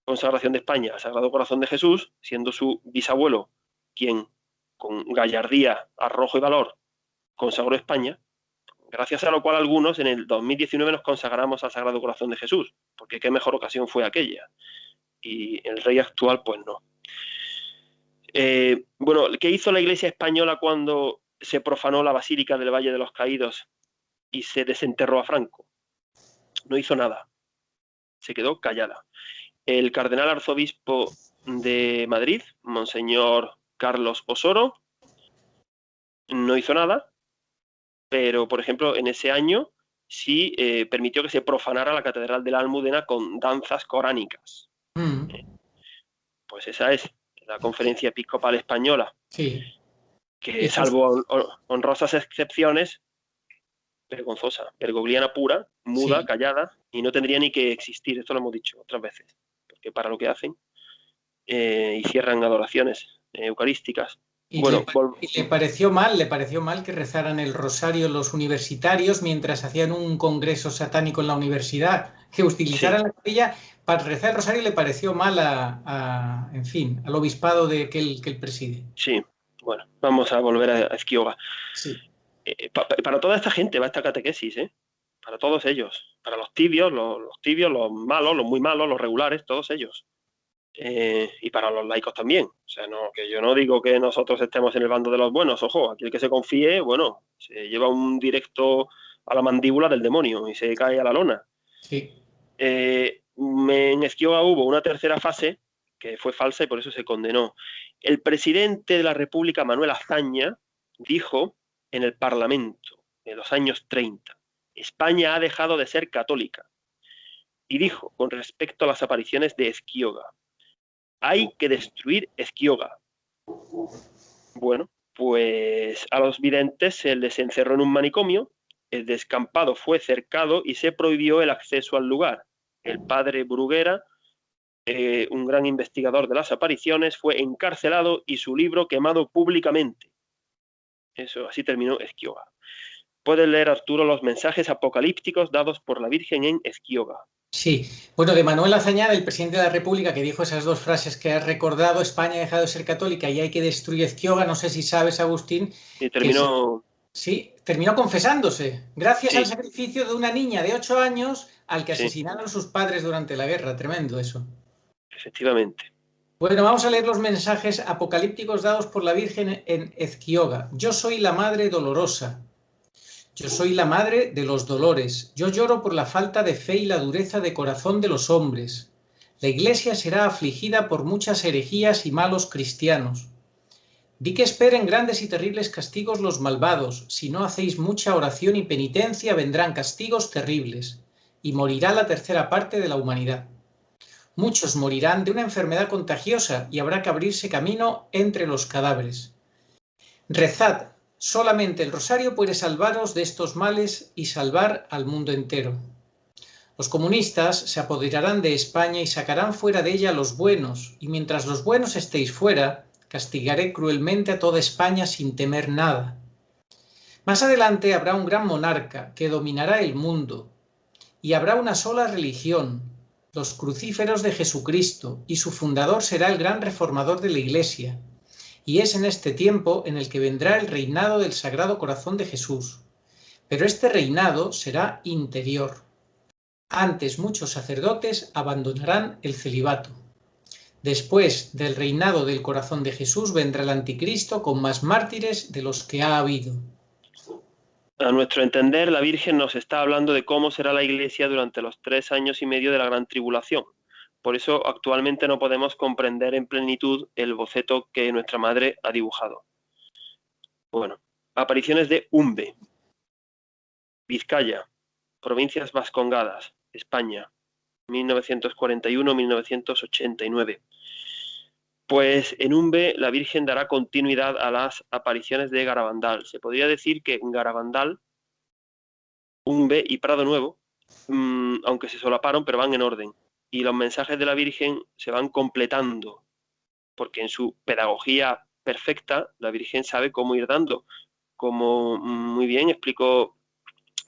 consagración de España al Sagrado Corazón de Jesús, siendo su bisabuelo quien con gallardía, arrojo y valor consagró España, gracias a lo cual algunos en el 2019 nos consagramos al Sagrado Corazón de Jesús, porque qué mejor ocasión fue aquella. Y el rey actual, pues no. Bueno, ¿qué hizo la Iglesia española cuando se profanó la Basílica del Valle de los Caídos y se desenterró a Franco? No hizo nada. Se quedó callada. El cardenal arzobispo de Madrid, Monseñor Carlos Osoro, no hizo nada, pero, por ejemplo, en ese año sí permitió que se profanara la Catedral de la Almudena con danzas coránicas. Pues esa es la Conferencia Episcopal Española, que salvo honrosas excepciones, vergonzosa, bergogliana pura, muda, callada, y no tendría ni que existir, esto lo hemos dicho otras veces, que para lo que hacen, y cierran adoraciones eucarísticas. ¿Y Bueno, le pareció mal que rezaran el rosario los universitarios mientras hacían un congreso satánico en la universidad? Que sí, utilizaran la capilla para rezar el rosario le pareció mal en fin, al obispado que él preside. sí. Bueno, vamos a volver a Esquioga. Sí. Para toda esta gente va esta catequesis, para todos ellos. Para los tibios, los tibios, los malos, los muy malos, los regulares, todos ellos. Y para los laicos también. O sea, no, que yo no digo que nosotros estemos en el bando de los buenos. Ojo, aquel que se confíe, bueno, se lleva un directo a la mandíbula del demonio y se cae a la lona. Sí. En Esquioga hubo una tercera fase que fue falsa y por eso se condenó. El presidente de la República, Manuel Azaña, dijo en el Parlamento en los años 30, España ha dejado de ser católica. Y dijo con respecto a las apariciones de Esquioga, hay que destruir Esquioga. Bueno, pues a los videntes se les encerró en un manicomio, el descampado fue cercado y se prohibió el acceso al lugar. El padre Bruguera, un gran investigador de las apariciones, fue encarcelado y su libro quemado públicamente. Eso, así terminó Esquioga. Puedes leer, Arturo, los mensajes apocalípticos dados por la Virgen en Esquioga. Sí, bueno, de Manuel Azaña, el presidente de la República, que dijo esas dos frases que has recordado, España ha dejado de ser católica y hay que destruir Ezquioga, no sé si sabes, Agustín, Y que terminó, sí, terminó confesándose, gracias al sí, sacrificio de una niña de 8 años al que sí, asesinaron sus padres durante la guerra, tremendo eso. efectivamente. Bueno, vamos a leer los mensajes apocalípticos dados por la Virgen en Ezquioga. Yo soy la Madre Dolorosa. Yo soy la madre de los dolores. Yo lloro por la falta de fe y la dureza de corazón de los hombres. La Iglesia será afligida por muchas herejías y malos cristianos. Di que esperen grandes y terribles castigos los malvados. Si no hacéis mucha oración y penitencia, vendrán castigos terribles, y morirá la tercera parte de la humanidad. Muchos morirán de una enfermedad contagiosa y habrá que abrirse camino entre los cadáveres. Rezad, solamente el rosario puede salvaros de estos males y salvar al mundo entero. Los comunistas se apoderarán de España y sacarán fuera de ella a los buenos, y mientras los buenos estéis fuera, castigaré cruelmente a toda España sin temer nada. Más adelante habrá un gran monarca que dominará el mundo, y habrá una sola religión, los crucíferos de Jesucristo, y su fundador será el gran reformador de la Iglesia. Y es en este tiempo en el que vendrá el reinado del Sagrado Corazón de Jesús. Pero este reinado será interior. Antes muchos sacerdotes abandonarán el celibato. Después del reinado del Corazón de Jesús vendrá el Anticristo con más mártires de los que ha habido. A nuestro entender, la Virgen nos está hablando de cómo será la Iglesia durante los 3 años y medio de la Gran Tribulación. Por eso actualmente no podemos comprender en plenitud el boceto que nuestra madre ha dibujado. Bueno, apariciones de Umbe, Vizcaya, provincias vascongadas, España, 1941-1989. Pues en Umbe la Virgen dará continuidad a las apariciones de Garabandal. Se podría decir que en Garabandal, Umbe y Prado Nuevo, aunque se solaparon, pero van en orden. Y los mensajes de la Virgen se van completando, porque en su pedagogía perfecta, la Virgen sabe cómo ir dando. Como muy bien explicó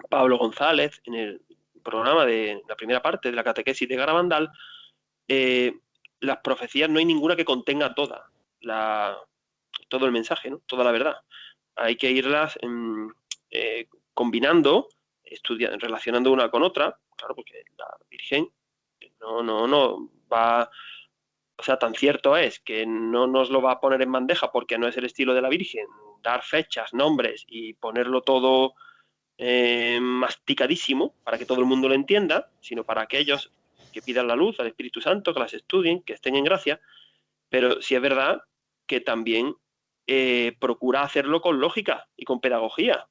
Pablo González en el programa de la primera parte de la catequesis de Garabandal, las profecías no hay ninguna que contenga todo el mensaje, ¿no? Toda la verdad. Hay que irlas combinando, relacionando una con otra, claro, porque la Virgen no va, o sea, tan cierto es que no nos lo va a poner en bandeja porque no es el estilo de la Virgen, dar fechas, nombres y ponerlo todo masticadísimo para que todo el mundo lo entienda, sino para aquellos que pidan la luz al Espíritu Santo, que las estudien, que estén en gracia, pero sí es verdad que también procura hacerlo con lógica y con pedagogía,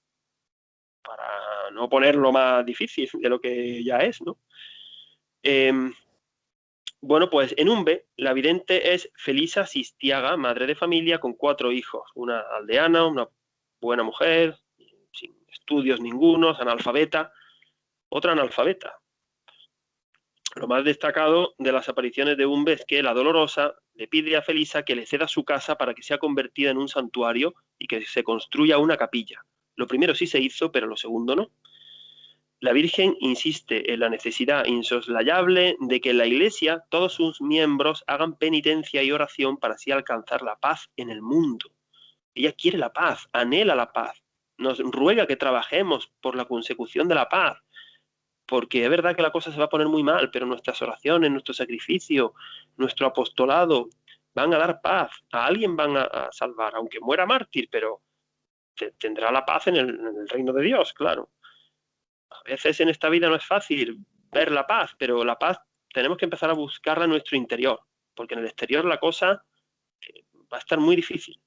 para no ponerlo más difícil de lo que ya es, ¿no? Bueno, pues en Umbe, la vidente es Felisa Sistiaga, madre de familia con 4 hijos, una aldeana, una buena mujer, sin estudios ningunos, analfabeta, otra analfabeta. Lo más destacado de las apariciones de Umbe es que la Dolorosa le pide a Felisa que le ceda su casa para que sea convertida en un santuario y que se construya una capilla. Lo primero sí se hizo, pero lo segundo no. La Virgen insiste en la necesidad insoslayable de que en la Iglesia todos sus miembros hagan penitencia y oración para así alcanzar la paz en el mundo. Ella quiere la paz, anhela la paz, nos ruega que trabajemos por la consecución de la paz, porque es verdad que la cosa se va a poner muy mal, pero nuestras oraciones, nuestro sacrificio, nuestro apostolado van a dar paz, a alguien van a salvar, aunque muera mártir, pero tendrá la paz en el reino de Dios, claro. A veces en esta vida no es fácil ver la paz, pero la paz tenemos que empezar a buscarla en nuestro interior, porque en el exterior la cosa va a estar muy difícil.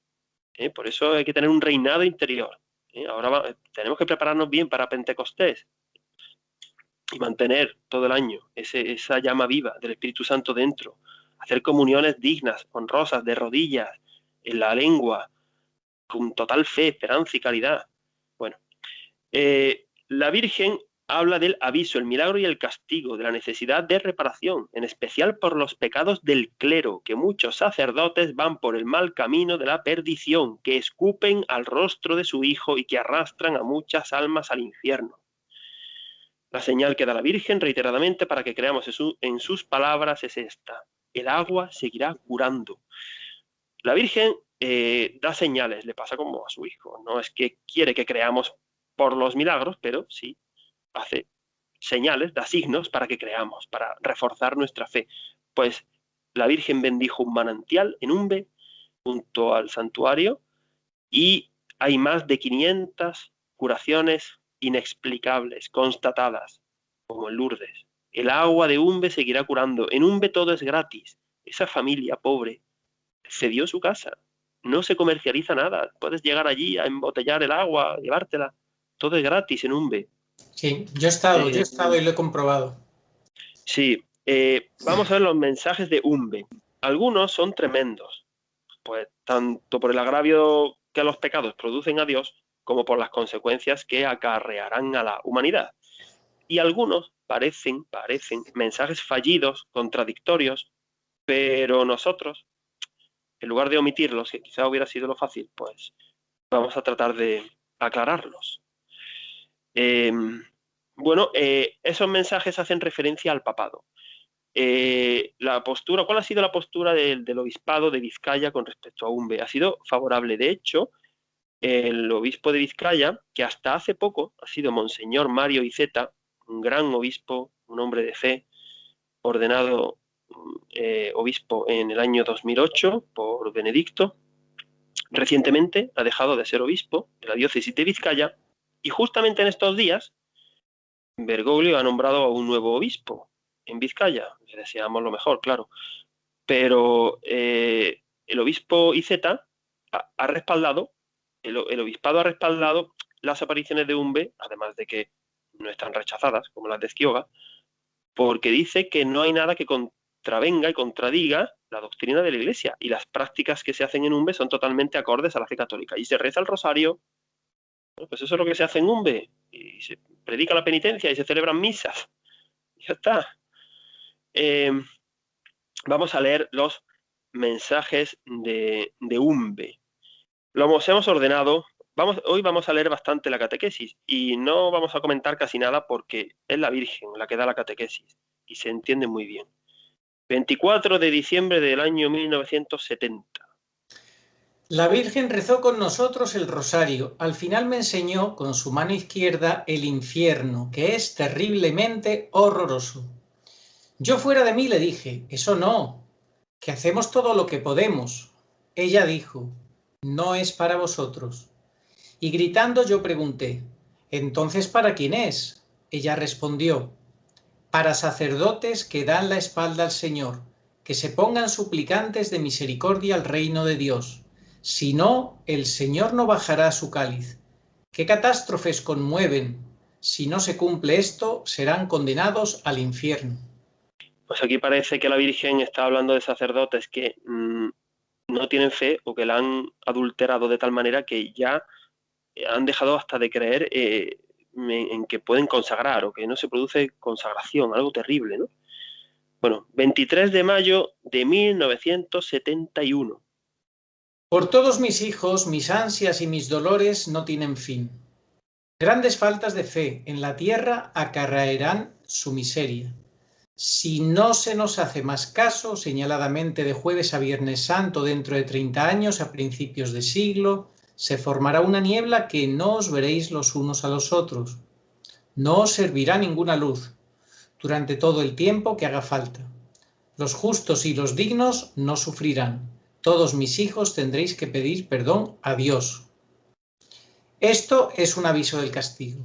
Por eso hay que tener un reinado interior. Ahora tenemos que prepararnos bien para Pentecostés y mantener todo el año esa llama viva del Espíritu Santo dentro, hacer comuniones dignas, honrosas, de rodillas, en la lengua, con total fe, esperanza y caridad. Bueno, la Virgen habla del aviso, el milagro y el castigo, de la necesidad de reparación, en especial por los pecados del clero, que muchos sacerdotes van por el mal camino de la perdición, que escupen al rostro de su Hijo y que arrastran a muchas almas al infierno. La señal que da la Virgen reiteradamente para que creamos en sus palabras es esta: el agua seguirá curando. La Virgen da señales, le pasa como a su Hijo. No es que quiere que creamos por los milagros, pero sí hace señales, da signos para que creamos, para reforzar nuestra fe. Pues la Virgen bendijo un manantial en Umbe, junto al santuario, y hay más de 500 curaciones inexplicables, constatadas, como en Lourdes. El agua de Umbe seguirá curando. En Umbe todo es gratis. Esa familia pobre cedió su casa. No se comercializa nada. Puedes llegar allí a embotellar el agua, llevártela. Todo es gratis en Umbe. Sí, yo he estado y lo he comprobado. Sí, vamos a ver los mensajes de Umbe. Algunos son tremendos, pues tanto por el agravio que los pecados producen a Dios, como por las consecuencias que acarrearán a la humanidad. Y algunos parecen mensajes fallidos, contradictorios, pero nosotros, en lugar de omitirlos, que quizá hubiera sido lo fácil, pues vamos a tratar de aclararlos. Esos mensajes hacen referencia al papado. ¿Cuál ha sido la postura del obispado de Vizcaya con respecto a Umbe? Ha sido favorable. De hecho, el obispo de Vizcaya, que hasta hace poco ha sido Monseñor Mario Iceta, un gran obispo, un hombre de fe, ordenado obispo en el año 2008 por Benedicto, recientemente ha dejado de ser obispo de la diócesis de Vizcaya, y justamente en estos días Bergoglio ha nombrado a un nuevo obispo en Vizcaya. Le deseamos lo mejor, claro. Pero el obispo Iceta ha respaldado, el obispado ha respaldado las apariciones de Umbe, además de que no están rechazadas, como las de Ezquioga, porque dice que no hay nada que contravenga y contradiga la doctrina de la Iglesia, y las prácticas que se hacen en Umbe son totalmente acordes a la fe católica. Y se reza el rosario, pues eso es lo que se hace en Umbe, y se predica la penitencia y se celebran misas. Ya está. Vamos a leer los mensajes de Umbe. Hemos ordenado. Hoy vamos a leer bastante la catequesis y no vamos a comentar casi nada porque es la Virgen la que da la catequesis y se entiende muy bien. 24 de diciembre del año 1970. La Virgen rezó con nosotros el rosario. Al final me enseñó con su mano izquierda el infierno, que es terriblemente horroroso. Yo fuera de mí le dije, eso no, que hacemos todo lo que podemos. Ella dijo, no es para vosotros. Y gritando yo pregunté, ¿entonces para quién es? Ella respondió, para sacerdotes que dan la espalda al Señor, que se pongan suplicantes de misericordia al reino de Dios. Si no, el Señor no bajará su cáliz. ¿Qué catástrofes conmueven? Si no se cumple esto, serán condenados al infierno. Pues aquí parece que la Virgen está hablando de sacerdotes que no tienen fe o que la han adulterado de tal manera que ya han dejado hasta de creer en que pueden consagrar o que no se produce consagración, algo terrible, ¿no? Bueno, 23 de mayo de 1971. Por todos mis hijos, mis ansias y mis dolores no tienen fin. Grandes faltas de fe en la tierra acarrearán su miseria. Si no se nos hace más caso, señaladamente de jueves a viernes santo dentro de 30 años, a principios de siglo, se formará una niebla que no os veréis los unos a los otros. No os servirá ninguna luz durante todo el tiempo que haga falta. Los justos y los dignos no sufrirán. Todos mis hijos tendréis que pedir perdón a Dios. Esto es un aviso del castigo.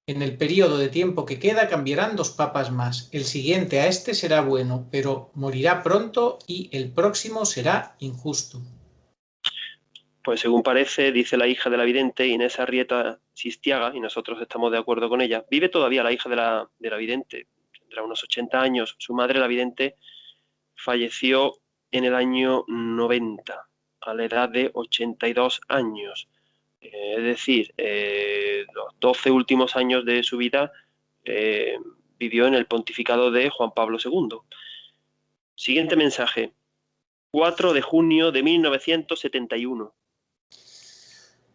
En el periodo de tiempo que queda cambiarán 2 papas más. El siguiente a este será bueno, pero morirá pronto y el próximo será injusto. Pues según parece, dice la hija de la vidente, Inés Arrieta Sistiaga, y nosotros estamos de acuerdo con ella, vive todavía la hija de la vidente, tendrá unos 80 años. Su madre, la vidente, falleció en el año 90, a la edad de 82 años. Es decir, los 12 últimos años de su vida vivió en el pontificado de Juan Pablo II. Siguiente mensaje. 4 de junio de 1971.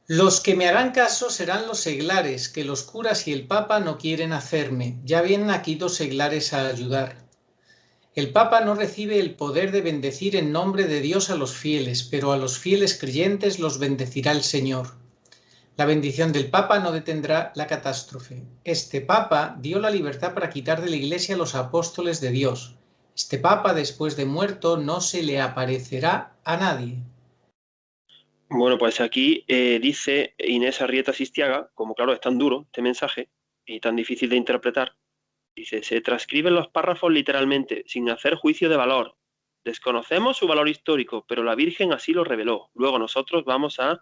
Los que me harán caso serán los seglares, que los curas y el Papa no quieren hacerme. Ya vienen aquí 2 seglares a ayudar. El Papa no recibe el poder de bendecir en nombre de Dios a los fieles, pero a los fieles creyentes los bendecirá el Señor. La bendición del Papa no detendrá la catástrofe. Este Papa dio la libertad para quitar de la Iglesia a los apóstoles de Dios. Este Papa, después de muerto, no se le aparecerá a nadie. Bueno, pues aquí dice Inés Arrieta Sistiaga, como claro es tan duro este mensaje y tan difícil de interpretar, dice, se transcriben los párrafos literalmente, sin hacer juicio de valor. Desconocemos su valor histórico, pero la Virgen así lo reveló. Luego nosotros vamos a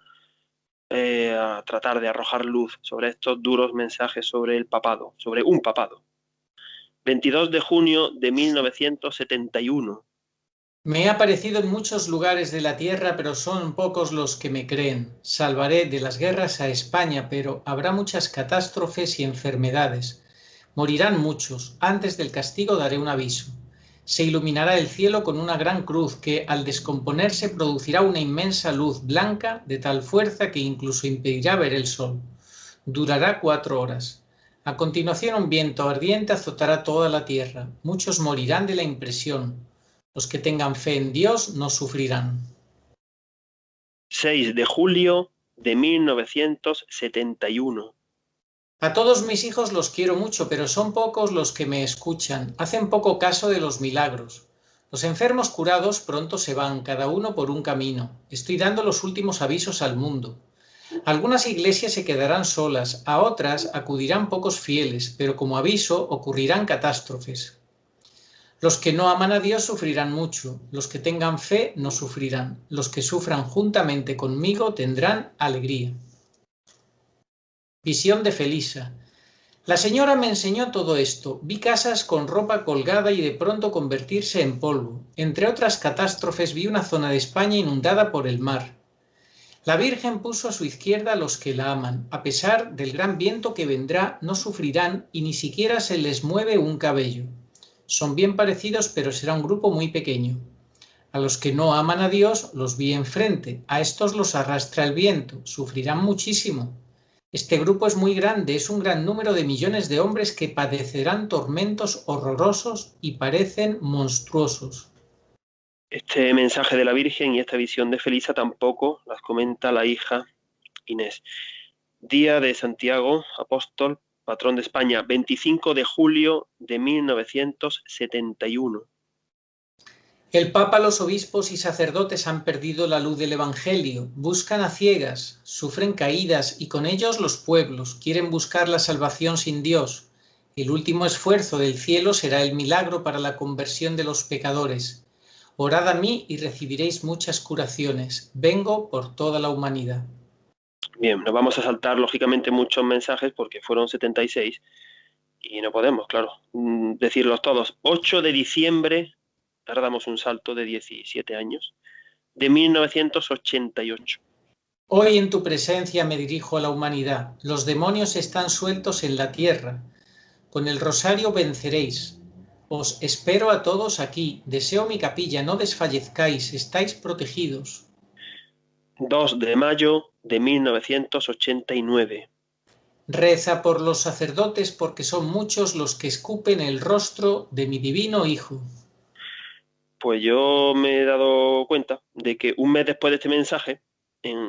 tratar de arrojar luz sobre estos duros mensajes sobre el papado, sobre un papado. 22 de junio de 1971. Me he aparecido en muchos lugares de la tierra, pero son pocos los que me creen. Salvaré de las guerras a España, pero habrá muchas catástrofes y enfermedades. Morirán muchos. Antes del castigo daré un aviso. Se iluminará el cielo con una gran cruz que, al descomponerse, producirá una inmensa luz blanca de tal fuerza que incluso impedirá ver el sol. Durará 4 horas. A continuación, un viento ardiente azotará toda la tierra. Muchos morirán de la impresión. Los que tengan fe en Dios no sufrirán. 6 de julio de 1971. A todos mis hijos los quiero mucho, pero son pocos los que me escuchan. Hacen poco caso de los milagros. Los enfermos curados pronto se van, cada uno por un camino. Estoy dando los últimos avisos al mundo. Algunas iglesias se quedarán solas, a otras acudirán pocos fieles, pero como aviso ocurrirán catástrofes. Los que no aman a Dios sufrirán mucho, los que tengan fe no sufrirán, los que sufran juntamente conmigo tendrán alegría. Visión de Felisa. La señora me enseñó todo esto. Vi casas con ropa colgada y de pronto convertirse en polvo. Entre otras catástrofes vi una zona de España inundada por el mar. La Virgen puso a su izquierda a los que la aman. A pesar del gran viento que vendrá, no sufrirán y ni siquiera se les mueve un cabello. Son bien parecidos, pero será un grupo muy pequeño. A los que no aman a Dios los vi enfrente. A estos los arrastra el viento. Sufrirán muchísimo. Este grupo es muy grande, es un gran número de millones de hombres que padecerán tormentos horrorosos y parecen monstruosos. Este mensaje de la Virgen y esta visión de Felisa tampoco las comenta la hija Inés. Día de Santiago, apóstol, patrón de España, 25 de julio de 1971. El Papa, los obispos y sacerdotes han perdido la luz del Evangelio, buscan a ciegas, sufren caídas y con ellos los pueblos, quieren buscar la salvación sin Dios. El último esfuerzo del cielo será el milagro para la conversión de los pecadores. Orad a mí y recibiréis muchas curaciones. Vengo por toda la humanidad. Bien, nos vamos a saltar lógicamente muchos mensajes porque fueron 76 y no podemos, claro, decirlos todos. 8 de diciembre, ahora damos un salto de 17 años, de 1988. Hoy en tu presencia me dirijo a la humanidad. Los demonios están sueltos en la tierra. Con el rosario venceréis. Os espero a todos aquí. Deseo mi capilla. No desfallezcáis. Estáis protegidos. 2 de mayo de 1989. Reza por los sacerdotes porque son muchos los que escupen el rostro de mi divino Hijo. Pues yo me he dado cuenta de que un mes después de este mensaje,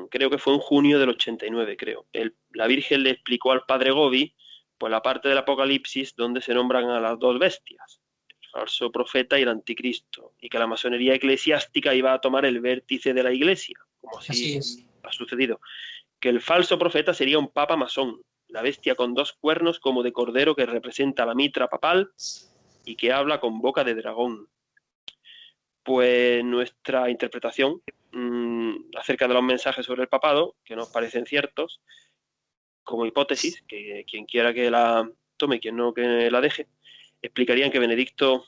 creo que fue en junio del 89, creo, la Virgen le explicó al padre Gobi pues la parte del Apocalipsis donde se nombran a las dos bestias, el falso profeta y el anticristo, y que la masonería eclesiástica iba a tomar el vértice de la Iglesia, como Así así es. ha sucedido, que el falso profeta sería un papa masón, la bestia con dos cuernos como de cordero que representa la mitra papal y que habla con boca de dragón. Pues nuestra interpretación acerca de los mensajes sobre el papado, que nos parecen ciertos, como hipótesis, que quien quiera que la tome, quien no que la deje, explicarían que Benedicto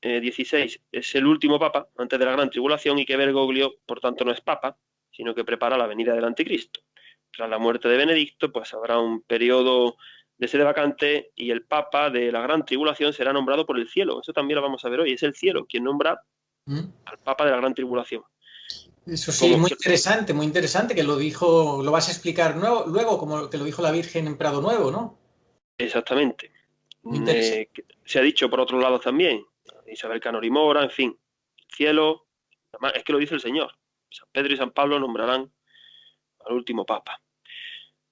XVI es el último papa antes de la gran tribulación y que Bergoglio, por tanto, no es papa, sino que prepara la venida del anticristo. Tras la muerte de Benedicto, pues habrá un periodo de sede vacante y el papa de la gran tribulación será nombrado por el cielo. Eso también lo vamos a ver hoy. Es el cielo quien nombra al papa de la gran tribulación. Eso sí, Como, muy interesante que lo dijo, lo vas a explicar luego, como que lo dijo la Virgen en Prado Nuevo, ¿no? exactamente. Muy interesante. Se ha dicho por otros lados también, Isabel Canori Mora, en fin, el cielo, además, es que lo dice el Señor. San Pedro y San Pablo nombrarán al último papa.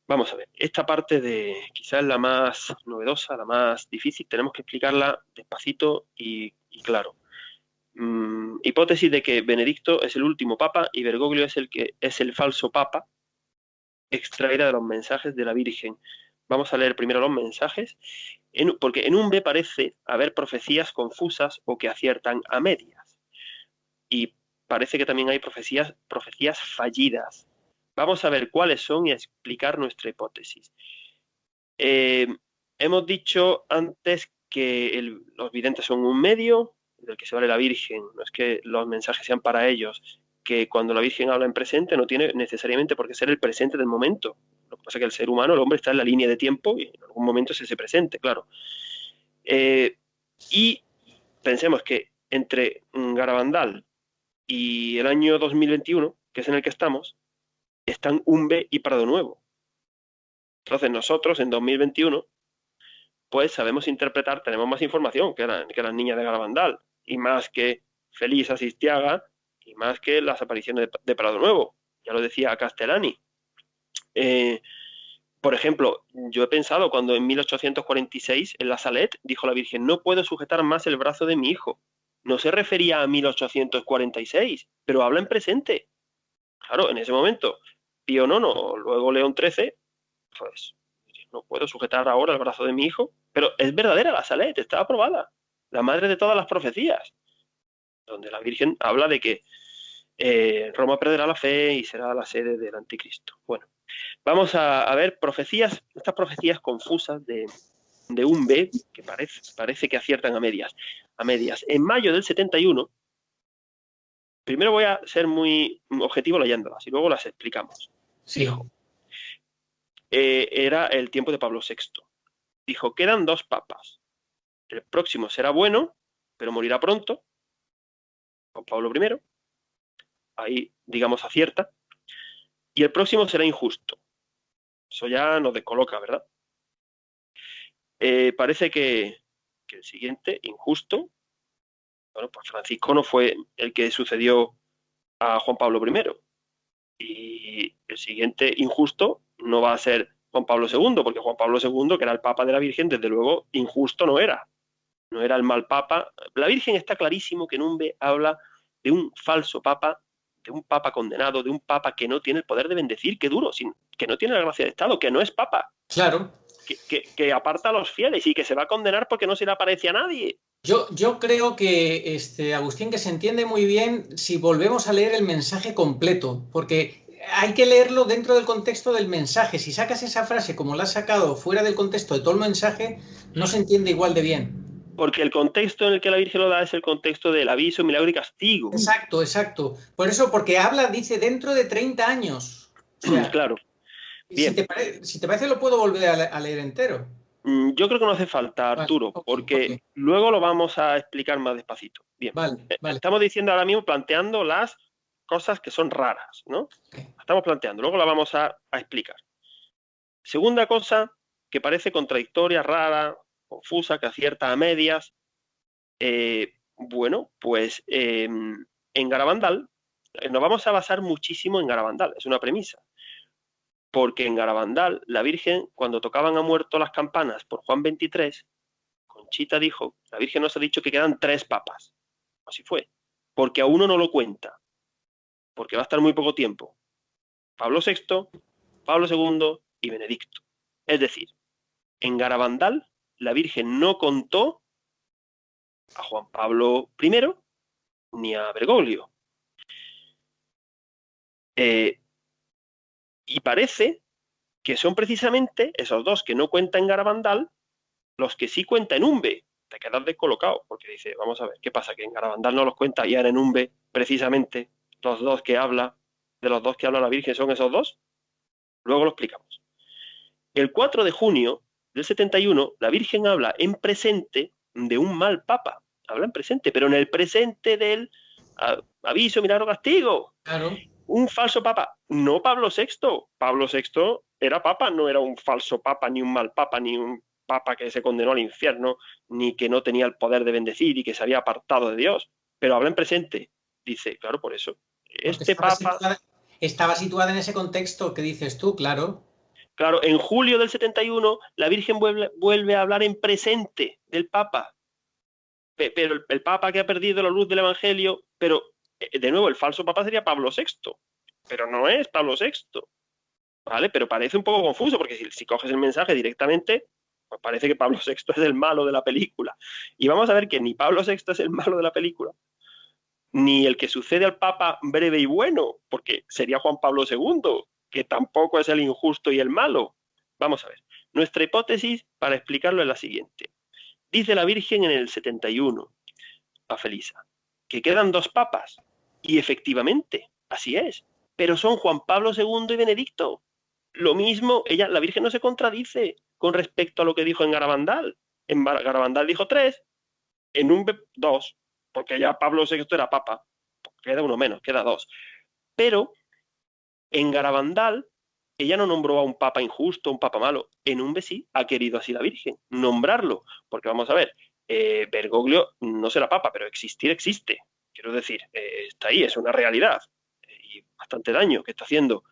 Vamos a ver, esta parte de quizás la más novedosa, la más difícil, tenemos que explicarla despacito y claro. Hipótesis de que Benedicto es el último papa y Bergoglio es el falso papa extraída de los mensajes de la Virgen. Vamos a leer primero los mensajes, porque en un B parece haber profecías confusas o que aciertan a medias. Y parece que también hay profecías fallidas. Vamos a ver cuáles son y a explicar nuestra hipótesis. Hemos dicho antes que los videntes son un medio del que se vale la Virgen. No es que los mensajes sean para ellos, que cuando la Virgen habla en presente no tiene necesariamente por qué ser el presente del momento. Lo que pasa es que el ser humano, el hombre, está en la línea de tiempo y en algún momento es ese presente, claro. Y pensemos que entre Garabandal y el año 2021, que es en el que están Umbe y Prado Nuevo. Entonces nosotros en 2021 pues sabemos interpretar, tenemos más información que las niñas de Garabandal, y más que Feliz Asistiaga, y más que las apariciones de Prado Nuevo. Ya lo decía Castellani. Por ejemplo, yo he pensado cuando en 1846 en la Salet dijo la Virgen, no puedo sujetar más el brazo de mi hijo. No se refería a 1846, pero habla en presente. Claro, en ese momento, Pío IX, luego León XIII, pues no puedo sujetar ahora el brazo de mi hijo, pero es verdadera la Salet, está aprobada, la madre de todas las profecías, donde la Virgen habla de que Roma perderá la fe y será la sede del anticristo. Bueno, vamos a ver profecías, estas profecías confusas de Umbe, que parece que aciertan a medias. En mayo del 71, primero voy a ser muy objetivo leyéndolas y luego las explicamos. Sí. Dijo, era el tiempo de Pablo VI. Dijo, quedan dos papas. El próximo será bueno, pero morirá pronto, con Pablo I. Ahí, digamos, acierta. Y el próximo será injusto. Eso ya nos descoloca, ¿verdad? Parece que el siguiente, injusto, bueno, pues Francisco no fue el que sucedió a Juan Pablo I. Y el siguiente, injusto, no va a ser Juan Pablo II, porque Juan Pablo II, que era el Papa de la Virgen, desde luego, injusto no era. No era el mal Papa. La Virgen está clarísimo que Numbe habla de un falso Papa, de un Papa condenado, de un Papa que no tiene el poder de bendecir, que duro, que no tiene la gracia de Estado, que no es Papa. Claro. Que aparta a los fieles y que se va a condenar porque no se le aparece a nadie. Yo creo que, Agustín, que se entiende muy bien si volvemos a leer el mensaje completo, porque hay que leerlo dentro del contexto del mensaje. Si sacas esa frase como la has sacado fuera del contexto de todo el mensaje, no se entiende igual de bien. Porque el contexto en el que la Virgen lo da es el contexto del aviso, milagro y castigo. Exacto, exacto. Por eso, porque habla, dice, dentro de 30 años. O sea, claro. Bien. Si te parece, lo puedo volver a leer entero. Yo creo que no hace falta, Vale, Arturo, porque luego lo vamos a explicar más despacito. Bien, vale. Estamos diciendo ahora mismo, planteando las cosas que son raras, ¿no? Estamos planteando, luego la vamos a explicar. Segunda cosa que parece contradictoria, rara, confusa, que acierta a medias. Bueno, pues en Garabandal nos vamos a basar muchísimo en Garabandal, es una premisa. Porque en Garabandal, la Virgen, cuando tocaban a muerto las campanas por Juan 23, Conchita dijo, la Virgen nos ha dicho que quedan 3 papas. Así fue. Porque a uno no lo cuenta, porque va a estar muy poco tiempo. Pablo VI, Pablo II y Benedicto. Es decir, en Garabandal, la Virgen no contó a Juan Pablo I ni a Bergoglio. Y parece que son precisamente esos dos que no cuentan en Garabandal los que sí cuenta en Umbe. Te quedas descolocado, porque dice, vamos a ver, ¿qué pasa? Que en Garabandal no los cuenta y ahora en Umbe, precisamente, los dos que habla, de los dos que habla la Virgen son esos dos. Luego lo explicamos. El 4 de junio del 71, la Virgen habla en presente de un mal papa. Habla en presente, pero en el presente del aviso, milagro, castigo. Claro. Un falso papa, no Pablo VI. Pablo VI era papa, no era un falso papa, ni un mal papa, ni un papa que se condenó al infierno, ni que no tenía el poder de bendecir y que se había apartado de Dios. Pero habla en presente. Dice, claro, por eso. Este papa... Estaba situada en ese contexto que dices tú, claro. Claro, en julio del 71 la Virgen vuelve a hablar en presente del papa. Pero el papa que ha perdido la luz del Evangelio, pero de nuevo el falso papa sería Pablo VI, pero no es Pablo VI. ¿Vale? Pero parece un poco confuso, porque si coges el mensaje directamente, pues parece que Pablo VI es el malo de la película. Y vamos a ver que ni Pablo VI es el malo de la película, ni el que sucede al Papa breve y bueno, porque sería Juan Pablo II, que tampoco es el injusto y el malo. Vamos a ver. Nuestra hipótesis para explicarlo es la siguiente. Dice la Virgen en el 71 a Felisa que quedan 2 papas. Y efectivamente, así es. Pero son Juan Pablo II y Benedicto. Lo mismo, la Virgen no se contradice con respecto a lo que dijo en Garabandal. En Garabandal dijo 3, en un 2, porque ya Pablo VI era papa. Queda uno menos, queda 2. Pero en Garabandal ella no nombró a un papa injusto, un papa malo. En un sí ha querido así la Virgen, nombrarlo. Porque vamos a ver, Bergoglio no será papa, pero existir existe. Quiero decir, está ahí, es una realidad. Y bastante daño que está haciendo.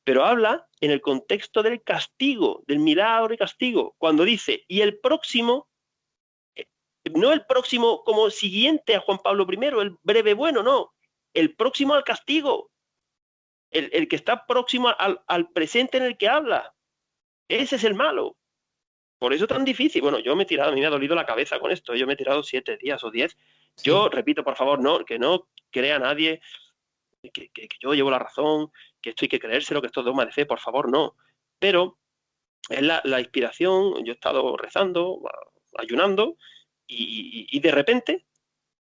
Pero habla en el contexto del castigo, del milagro y castigo. Cuando dice, y el próximo, no el próximo como siguiente a Juan Pablo I, el breve bueno, no. El próximo al castigo. El que está próximo al presente en el que habla. Ese es el malo. Por eso es tan difícil. Bueno, yo me he tirado, a mí me ha dolido la cabeza con esto. Yo me he tirado 7 días o 10. Sí. Yo repito, por favor, no, que no crea nadie que yo llevo la razón, que esto hay que creérselo, que esto es dogma de fe, por favor, no. Pero es la inspiración, yo he estado rezando, ayunando, y de repente,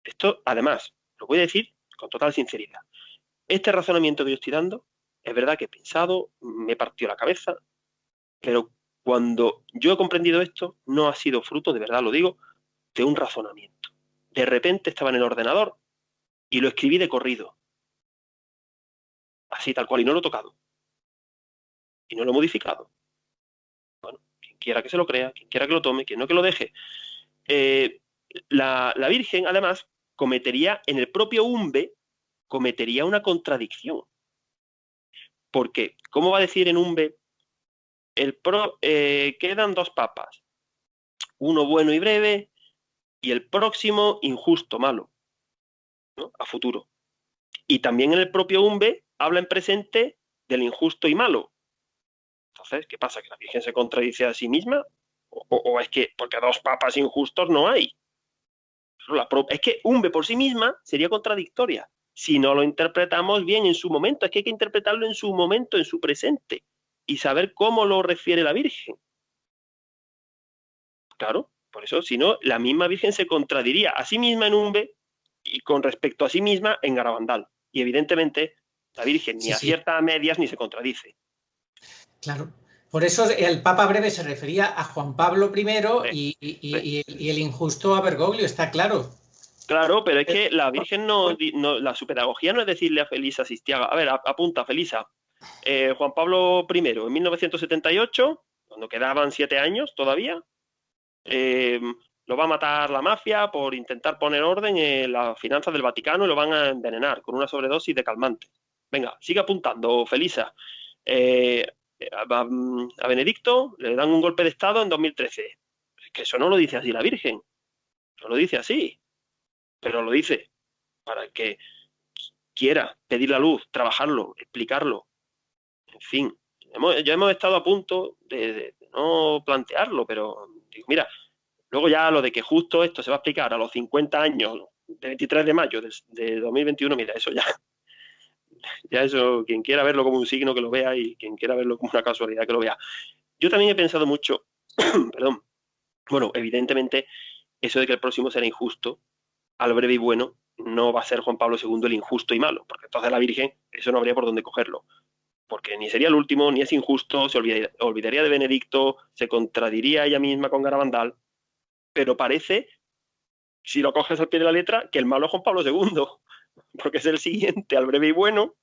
esto, además, lo voy a decir con total sinceridad, este razonamiento que yo estoy dando, es verdad que he pensado, me he partido la cabeza, pero cuando yo he comprendido esto, no ha sido fruto, de verdad lo digo, de un razonamiento. De repente estaba en el ordenador y lo escribí de corrido. Así, tal cual, y no lo he tocado. Y no lo he modificado. Bueno, quien quiera que se lo crea, quien quiera que lo tome, quien no que lo deje. La Virgen, además, cometería, en el propio Umbe, cometería una contradicción. Porque, ¿cómo va a decir en Umbe? Quedan 2 papas. Uno bueno y breve, y el próximo injusto, malo, ¿no? A futuro. Y también en el propio Umbe habla en presente del injusto y malo. Entonces, ¿qué pasa? ¿Que la Virgen se contradice a sí misma? ¿O es que porque 2 papas injustos no hay? Es que Umbe por sí misma sería contradictoria si no lo interpretamos bien en su momento. Es que hay que interpretarlo en su momento, en su presente, y saber cómo lo refiere la Virgen. Claro, por eso, si no, la misma Virgen se contradiría a sí misma en Umbe y con respecto a sí misma en Garabandal. Y evidentemente la Virgen ni acierta a medias ni se contradice. Claro, Por eso el Papa Breve se refería a Juan Pablo I y el injusto a Bergoglio, está claro. Claro, pero es que la Virgen su pedagogía no es decirle a Felisa Sistiaga, a ver, apunta, Felisa, Juan Pablo I, en 1978, cuando quedaban 7 años todavía, lo va a matar la mafia por intentar poner orden en las finanzas del Vaticano y lo van a envenenar con una sobredosis de calmantes. Venga, sigue apuntando, Felisa. A Benedicto le dan un golpe de Estado en 2013. Es que eso no lo dice así la Virgen, no lo dice así, pero lo dice para que quiera pedir la luz, trabajarlo, explicarlo. En fin, ya hemos estado a punto de no plantearlo, pero digo, mira, luego ya lo de que justo esto se va a explicar a los 50 años de 23 de mayo de 2021, mira, eso ya eso, quien quiera verlo como un signo que lo vea y quien quiera verlo como una casualidad que lo vea. Yo también he pensado mucho, perdón, bueno, evidentemente eso de que el próximo será injusto, al breve y bueno, no va a ser Juan Pablo II el injusto y malo, porque entonces la Virgen, eso no habría por dónde cogerlo, porque ni sería el último, ni es injusto, se olvidaría de Benedicto, se contradiría ella misma con Garabandal, pero parece, si lo coges al pie de la letra, que el malo es Juan Pablo II, porque es el siguiente al breve y bueno.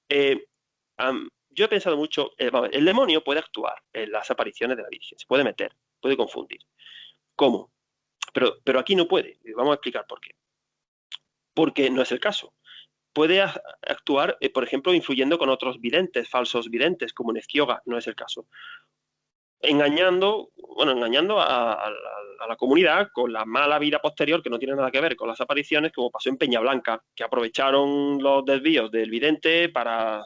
Yo he pensado mucho, el demonio puede actuar en las apariciones de la Virgen, se puede meter, puede confundir. ¿Cómo? Pero aquí no puede, vamos a explicar por qué. Porque no es el caso. Puede actuar, por ejemplo, influyendo con otros videntes, falsos videntes, como Nezquioga, no es el caso. Engañando a la comunidad con la mala vida posterior que no tiene nada que ver con las apariciones, como pasó en Peñablanca, que aprovecharon los desvíos del vidente para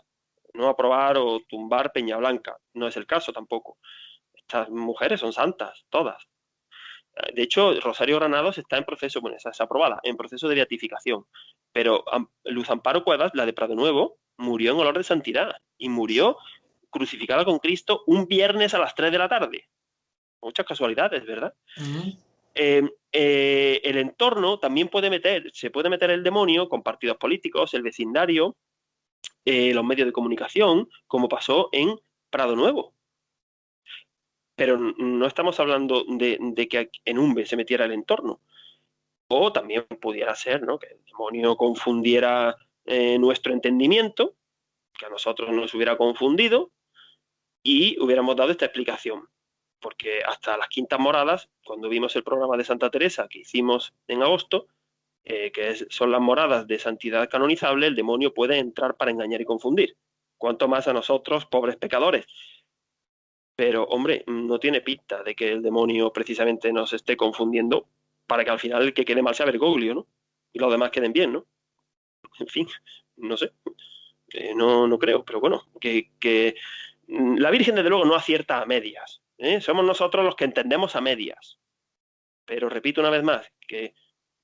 no aprobar o tumbar Peñablanca. No es el caso tampoco. Estas mujeres son santas, todas. De hecho, Rosario Granados está en proceso, bueno, esa es aprobada, en proceso de beatificación. Pero Luz Amparo Cuevas, la de Prado Nuevo, murió en olor de santidad y murió crucificada con Cristo un viernes a las 3 de la tarde. Muchas casualidades, ¿verdad? El entorno también se puede meter el demonio con partidos políticos, el vecindario, los medios de comunicación, como pasó en Prado Nuevo. Pero no estamos hablando de que en Umbe se metiera el entorno. O también pudiera ser, ¿no?, que el demonio confundiera nuestro entendimiento, que a nosotros nos hubiera confundido y hubiéramos dado esta explicación. Porque hasta las quintas moradas, cuando vimos el programa de Santa Teresa que hicimos en agosto, son las moradas de santidad canonizable, el demonio puede entrar para engañar y confundir. Cuanto más a nosotros, pobres pecadores. Pero, hombre, no tiene pinta de que el demonio precisamente nos esté confundiendo para que al final el que quede mal sea Bergoglio, ¿no? Y los demás queden bien, ¿no? En fin, no sé. No creo, pero bueno, que la Virgen desde luego no acierta a medias. Somos nosotros los que entendemos a medias. Pero repito una vez más, que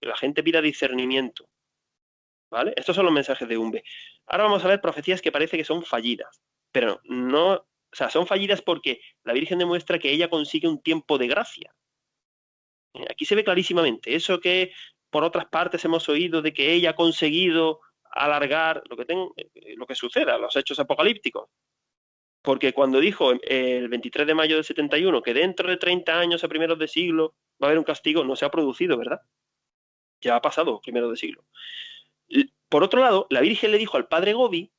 la gente pida discernimiento. ¿Vale? Estos son los mensajes de Umbe. Ahora vamos a ver profecías que parece que son fallidas. Pero no, o sea, son fallidas porque la Virgen demuestra que ella consigue un tiempo de gracia. Aquí se ve clarísimamente eso que por otras partes hemos oído de que ella ha conseguido alargar lo que suceda, los hechos apocalípticos. Porque cuando dijo el 23 de mayo del 71 que dentro de 30 años a primeros de siglo va a haber un castigo, no se ha producido, ¿verdad? Ya ha pasado primeros de siglo. Por otro lado, la Virgen le dijo al padre Gobi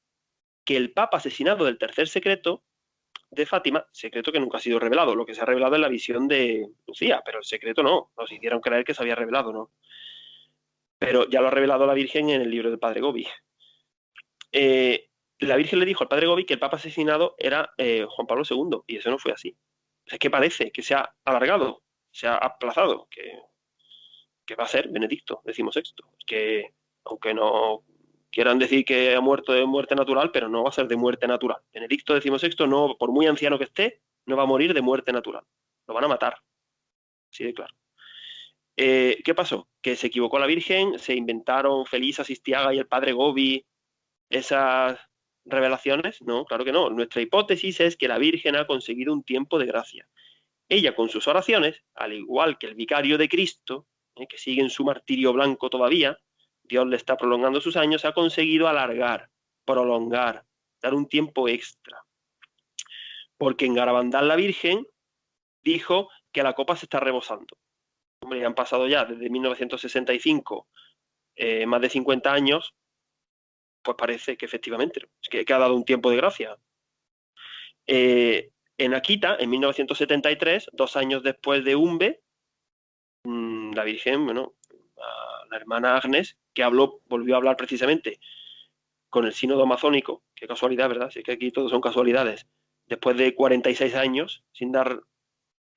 que el Papa asesinado del tercer secreto de Fátima, secreto que nunca ha sido revelado, lo que se ha revelado en la visión de Lucía, pero el secreto no, nos hicieron creer que se había revelado, ¿no? Pero ya lo ha revelado la Virgen en el libro del padre Gobi. La Virgen le dijo al padre Gobi que el Papa asesinado era Juan Pablo II, y eso no fue así. Es que parece que se ha alargado, se ha aplazado, que va a ser Benedicto XVI, que aunque no quieran decir que ha muerto de muerte natural, pero no va a ser de muerte natural. Benedicto XVI, no, por muy anciano que esté, no va a morir de muerte natural. Lo van a matar. Así de claro. ¿Qué pasó? Que se equivocó la Virgen, se inventaron Felisa Sistiaga y el padre Gobi esas revelaciones. No, claro que no. Nuestra hipótesis es que la Virgen ha conseguido un tiempo de gracia. Ella con sus oraciones, al igual que el vicario de Cristo, que sigue en su martirio blanco todavía, Dios le está prolongando sus años, ha conseguido alargar, prolongar, dar un tiempo extra. porque en Garabandal la Virgen dijo que la copa se está rebosando. Hombre, han pasado ya desde 1965 más de 50 años, pues parece que efectivamente, es que ha dado un tiempo de gracia. En Akita, en 1973, 2 años después de Umbe, la Virgen, bueno, la hermana Agnes, que volvió a hablar precisamente con el sínodo amazónico, qué casualidad, ¿verdad? Sí que aquí todo son casualidades. Después de 46 años, sin dar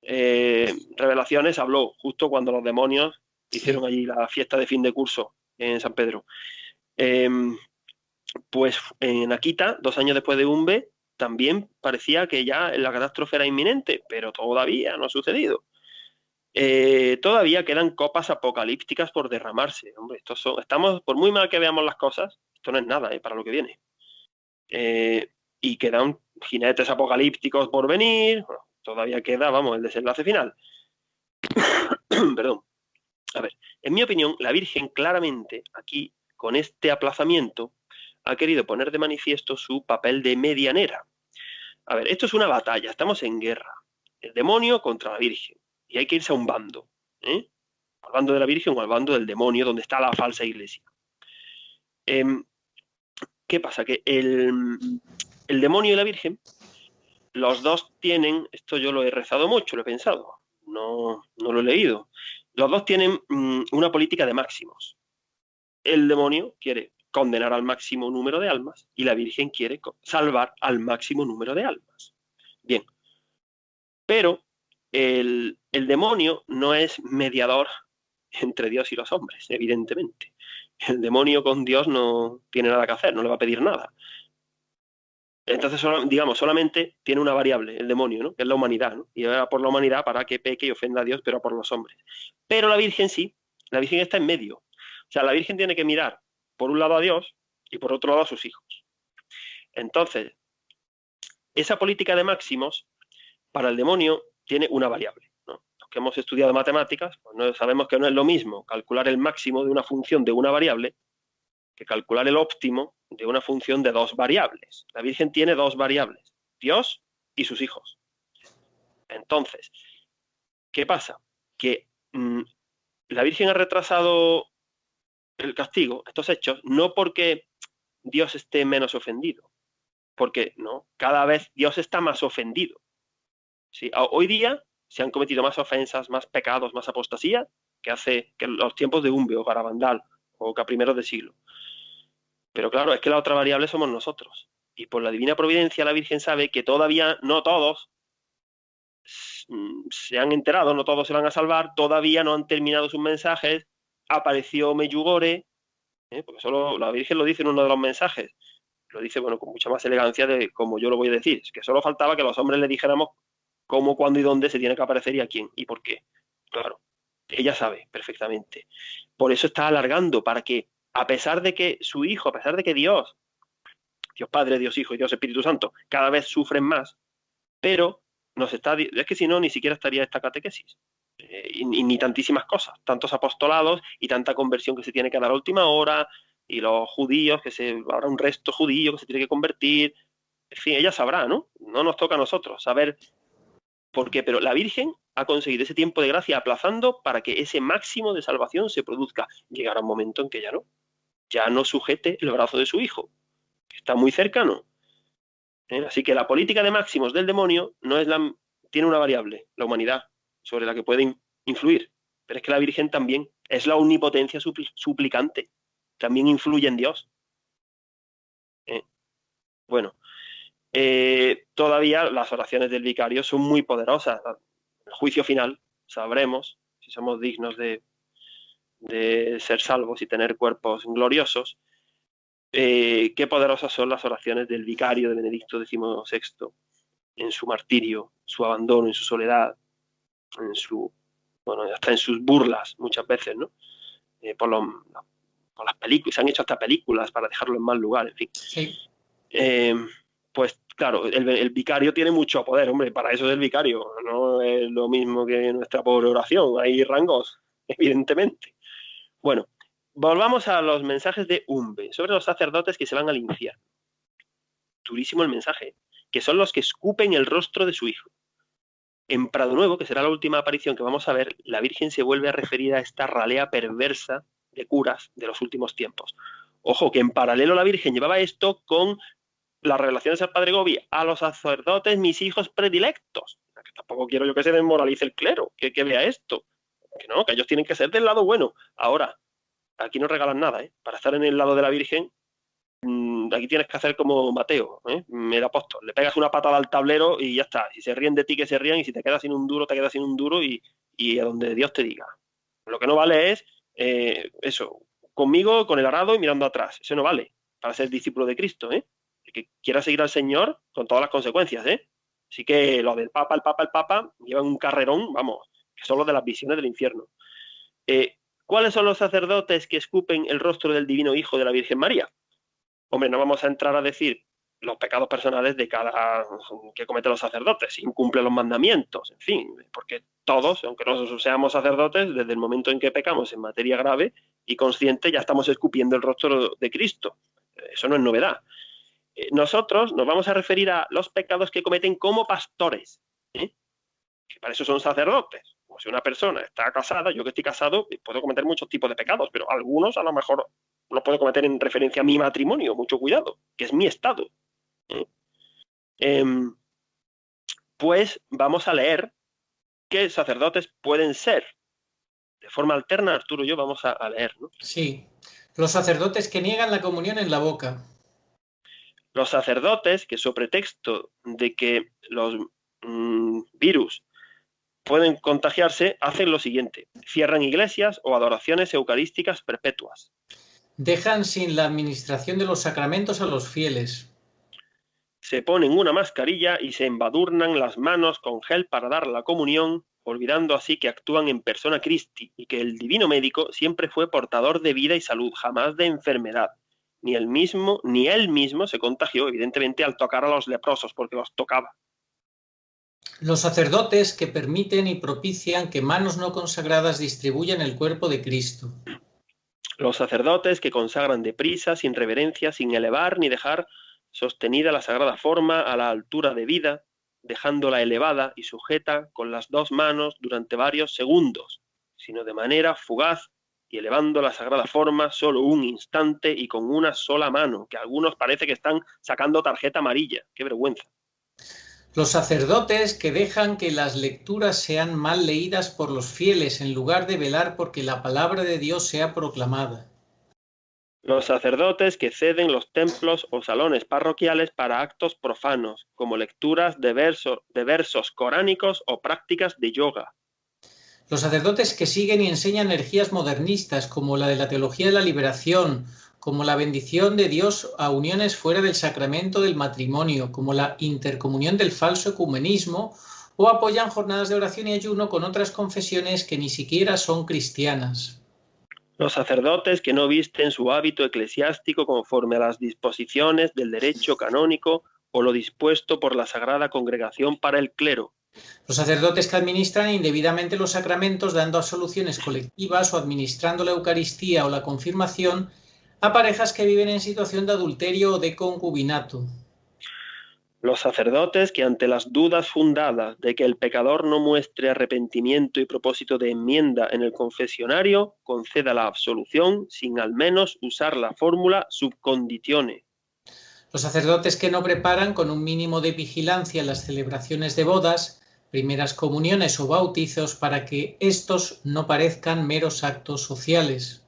revelaciones, habló justo cuando los demonios hicieron allí la fiesta de fin de curso en San Pedro. Pues en Akita, 2 años después de Umbe, también parecía que ya la catástrofe era inminente, pero todavía no ha sucedido. Todavía quedan copas apocalípticas por derramarse. Hombre, estamos, por muy mal que veamos las cosas, esto no es nada para lo que viene. Y quedan jinetes apocalípticos por venir. Bueno, todavía queda, vamos, el desenlace final. Perdón. A ver, en mi opinión, la Virgen claramente aquí, con este aplazamiento, ha querido poner de manifiesto su papel de medianera. A ver, esto es una batalla, estamos en guerra. El demonio contra la Virgen. Y hay que irse a un bando. Al bando de la Virgen o al bando del demonio, donde está la falsa iglesia. ¿Qué pasa? Que el demonio y la Virgen, los dos tienen, esto yo lo he rezado mucho, lo he pensado, no lo he leído, los dos tienen una política de máximos. El demonio quiere condenar al máximo número de almas y la Virgen quiere salvar al máximo número de almas. Bien, pero el demonio no es mediador entre Dios y los hombres, evidentemente. El demonio con Dios no tiene nada que hacer, no le va a pedir nada. Entonces, digamos, solamente tiene una variable, el demonio, ¿no? Que es la humanidad, ¿no? Y ahora por la humanidad para que peque y ofenda a Dios, pero por los hombres. Pero la Virgen sí, la Virgen está en medio. O sea, la Virgen tiene que mirar por un lado a Dios y por otro lado a sus hijos. Entonces, esa política de máximos para el demonio tiene una variable, ¿no? Los que hemos estudiado matemáticas, pues no, sabemos que no es lo mismo calcular el máximo de una función de una variable que calcular el óptimo de una función de dos variables. La Virgen tiene dos variables, Dios y sus hijos. Entonces, ¿qué pasa? Que la Virgen ha retrasado el castigo, estos hechos, no porque Dios esté menos ofendido, porque no, cada vez Dios está más ofendido. ¿Sí? Hoy día se han cometido más ofensas, más pecados, más apostasía que hace que los tiempos de Umbe o Garabandal o que a primeros de siglo. Pero claro, es que la otra variable somos nosotros. Y por la divina providencia la Virgen sabe que todavía no todos se han enterado, no todos se van a salvar, todavía no han terminado sus mensajes, apareció Meyugore, porque solo la Virgen lo dice en uno de los mensajes, lo dice, bueno, con mucha más elegancia de como yo lo voy a decir, es que solo faltaba que los hombres le dijéramos cómo, cuándo y dónde se tiene que aparecer y a quién y por qué. Claro, ella sabe perfectamente. Por eso está alargando, para que, a pesar de que su hijo, a pesar de que Dios Padre, Dios Hijo y Dios Espíritu Santo, cada vez sufren más, pero es que si no, ni siquiera estaría esta catequesis. Y ni tantísimas cosas, tantos apostolados y tanta conversión que se tiene que dar a última hora, y los judíos, habrá un resto judío que se tiene que convertir. En fin, ella sabrá, ¿no? No nos toca a nosotros saber por qué, pero la Virgen ha conseguido ese tiempo de gracia aplazando para que ese máximo de salvación se produzca. Llegará un momento en que ya no sujete el brazo de su hijo, que está muy cercano. Así que la política de máximos del demonio tiene una variable, la humanidad, sobre la que puede influir. Pero es que la Virgen también es la omnipotencia suplicante, también influye en Dios. Bueno, todavía las oraciones del vicario son muy poderosas. El juicio final sabremos si somos dignos de ser salvos y tener cuerpos gloriosos. Qué poderosas son las oraciones del vicario de Benedicto XVI en su martirio, su abandono, en su soledad, hasta en sus burlas muchas veces, ¿no? Por las películas, se han hecho hasta películas para dejarlo en mal lugar, en fin. Sí. Pues claro, el vicario tiene mucho poder, hombre, para eso es el vicario, no es lo mismo que nuestra pobre oración, hay rangos, evidentemente. Bueno, volvamos a los mensajes de Umbe, sobre los sacerdotes que se van al infierno. Durísimo el mensaje. que son los que escupen el rostro de su hijo. En Prado Nuevo, que será la última aparición que vamos a ver, la Virgen se vuelve a referir a esta ralea perversa de curas de los últimos tiempos. Ojo, que en paralelo la Virgen llevaba esto con las revelaciones al Padre Gobi: a los sacerdotes, mis hijos predilectos. Que tampoco quiero yo que se desmoralice el clero, que vea esto. Que no, que ellos tienen que ser del lado bueno. Ahora, aquí no regalan nada, ¿eh? Para estar en el lado de la Virgen, aquí tienes que hacer como Mateo, el apóstol. Le pegas una patada al tablero y ya está. Si se ríen de ti, que se rían, y si te quedas sin un duro, te quedas sin un duro, y a donde Dios te diga. Lo que no vale es eso, conmigo, con el arado y mirando atrás. Eso no vale para ser discípulo de Cristo, ¿eh? El que quiera seguir al Señor, con todas las consecuencias, ¿eh? Así que lo del Papa, el Papa, llevan un carrerón, vamos, que son los de las visiones del infierno. ¿Cuáles son los sacerdotes que escupen el rostro del divino Hijo de la Virgen María? Hombre, no vamos a entrar a decir los pecados personales de cada que cometen los sacerdotes, si incumple los mandamientos, en fin, porque todos, aunque no seamos sacerdotes, desde el momento en que pecamos en materia grave y consciente, ya estamos escupiendo el rostro de Cristo. Eso no es novedad. Nosotros nos vamos a referir a los pecados que cometen como pastores, que para eso son sacerdotes. Como si una persona está casada, yo que estoy casado, puedo cometer muchos tipos de pecados, pero algunos a lo mejor los puedo cometer en referencia a mi matrimonio, mucho cuidado, que es mi estado. Pues vamos a leer qué sacerdotes pueden ser. De forma alterna, Arturo y yo vamos a leer, ¿no? Sí, los sacerdotes que niegan la comunión en la boca. Los sacerdotes que, sobre pretexto de que los virus pueden contagiarse, hacen lo siguiente: cierran iglesias o adoraciones eucarísticas perpetuas. Dejan sin la administración de los sacramentos a los fieles. Se ponen una mascarilla y se embadurnan las manos con gel para dar la comunión, olvidando así que actúan en persona Christi y que el divino médico siempre fue portador de vida y salud, jamás de enfermedad. Ni él mismo se contagió, evidentemente, al tocar a los leprosos, porque los tocaba. Los sacerdotes que permiten y propician que manos no consagradas distribuyan el cuerpo de Cristo. Los sacerdotes que consagran deprisa, sin reverencia, sin elevar ni dejar sostenida la sagrada forma a la altura de vida, dejándola elevada y sujeta con las dos manos durante varios segundos, sino de manera fugaz, y elevando la sagrada forma solo un instante y con una sola mano, que algunos parece que están sacando tarjeta amarilla. ¡Qué vergüenza! Los sacerdotes que dejan que las lecturas sean mal leídas por los fieles en lugar de velar porque la palabra de Dios sea proclamada. Los sacerdotes que ceden los templos o salones parroquiales para actos profanos, como lecturas de versos coránicos o prácticas de yoga. Los sacerdotes que siguen y enseñan energías modernistas, como la de la teología de la liberación, como la bendición de Dios a uniones fuera del sacramento del matrimonio, como la intercomunión del falso ecumenismo, o apoyan jornadas de oración y ayuno con otras confesiones que ni siquiera son cristianas. Los sacerdotes que no visten su hábito eclesiástico conforme a las disposiciones del derecho canónico o lo dispuesto por la Sagrada Congregación para el clero. Los sacerdotes que administran indebidamente los sacramentos, dando absoluciones colectivas o administrando la Eucaristía o la confirmación a parejas que viven en situación de adulterio o de concubinato. Los sacerdotes que, ante las dudas fundadas de que el pecador no muestre arrepentimiento y propósito de enmienda en el confesionario, conceda la absolución sin al menos usar la fórmula sub conditione. Los sacerdotes que no preparan con un mínimo de vigilancia las celebraciones de bodas, primeras comuniones o bautizos para que estos no parezcan meros actos sociales.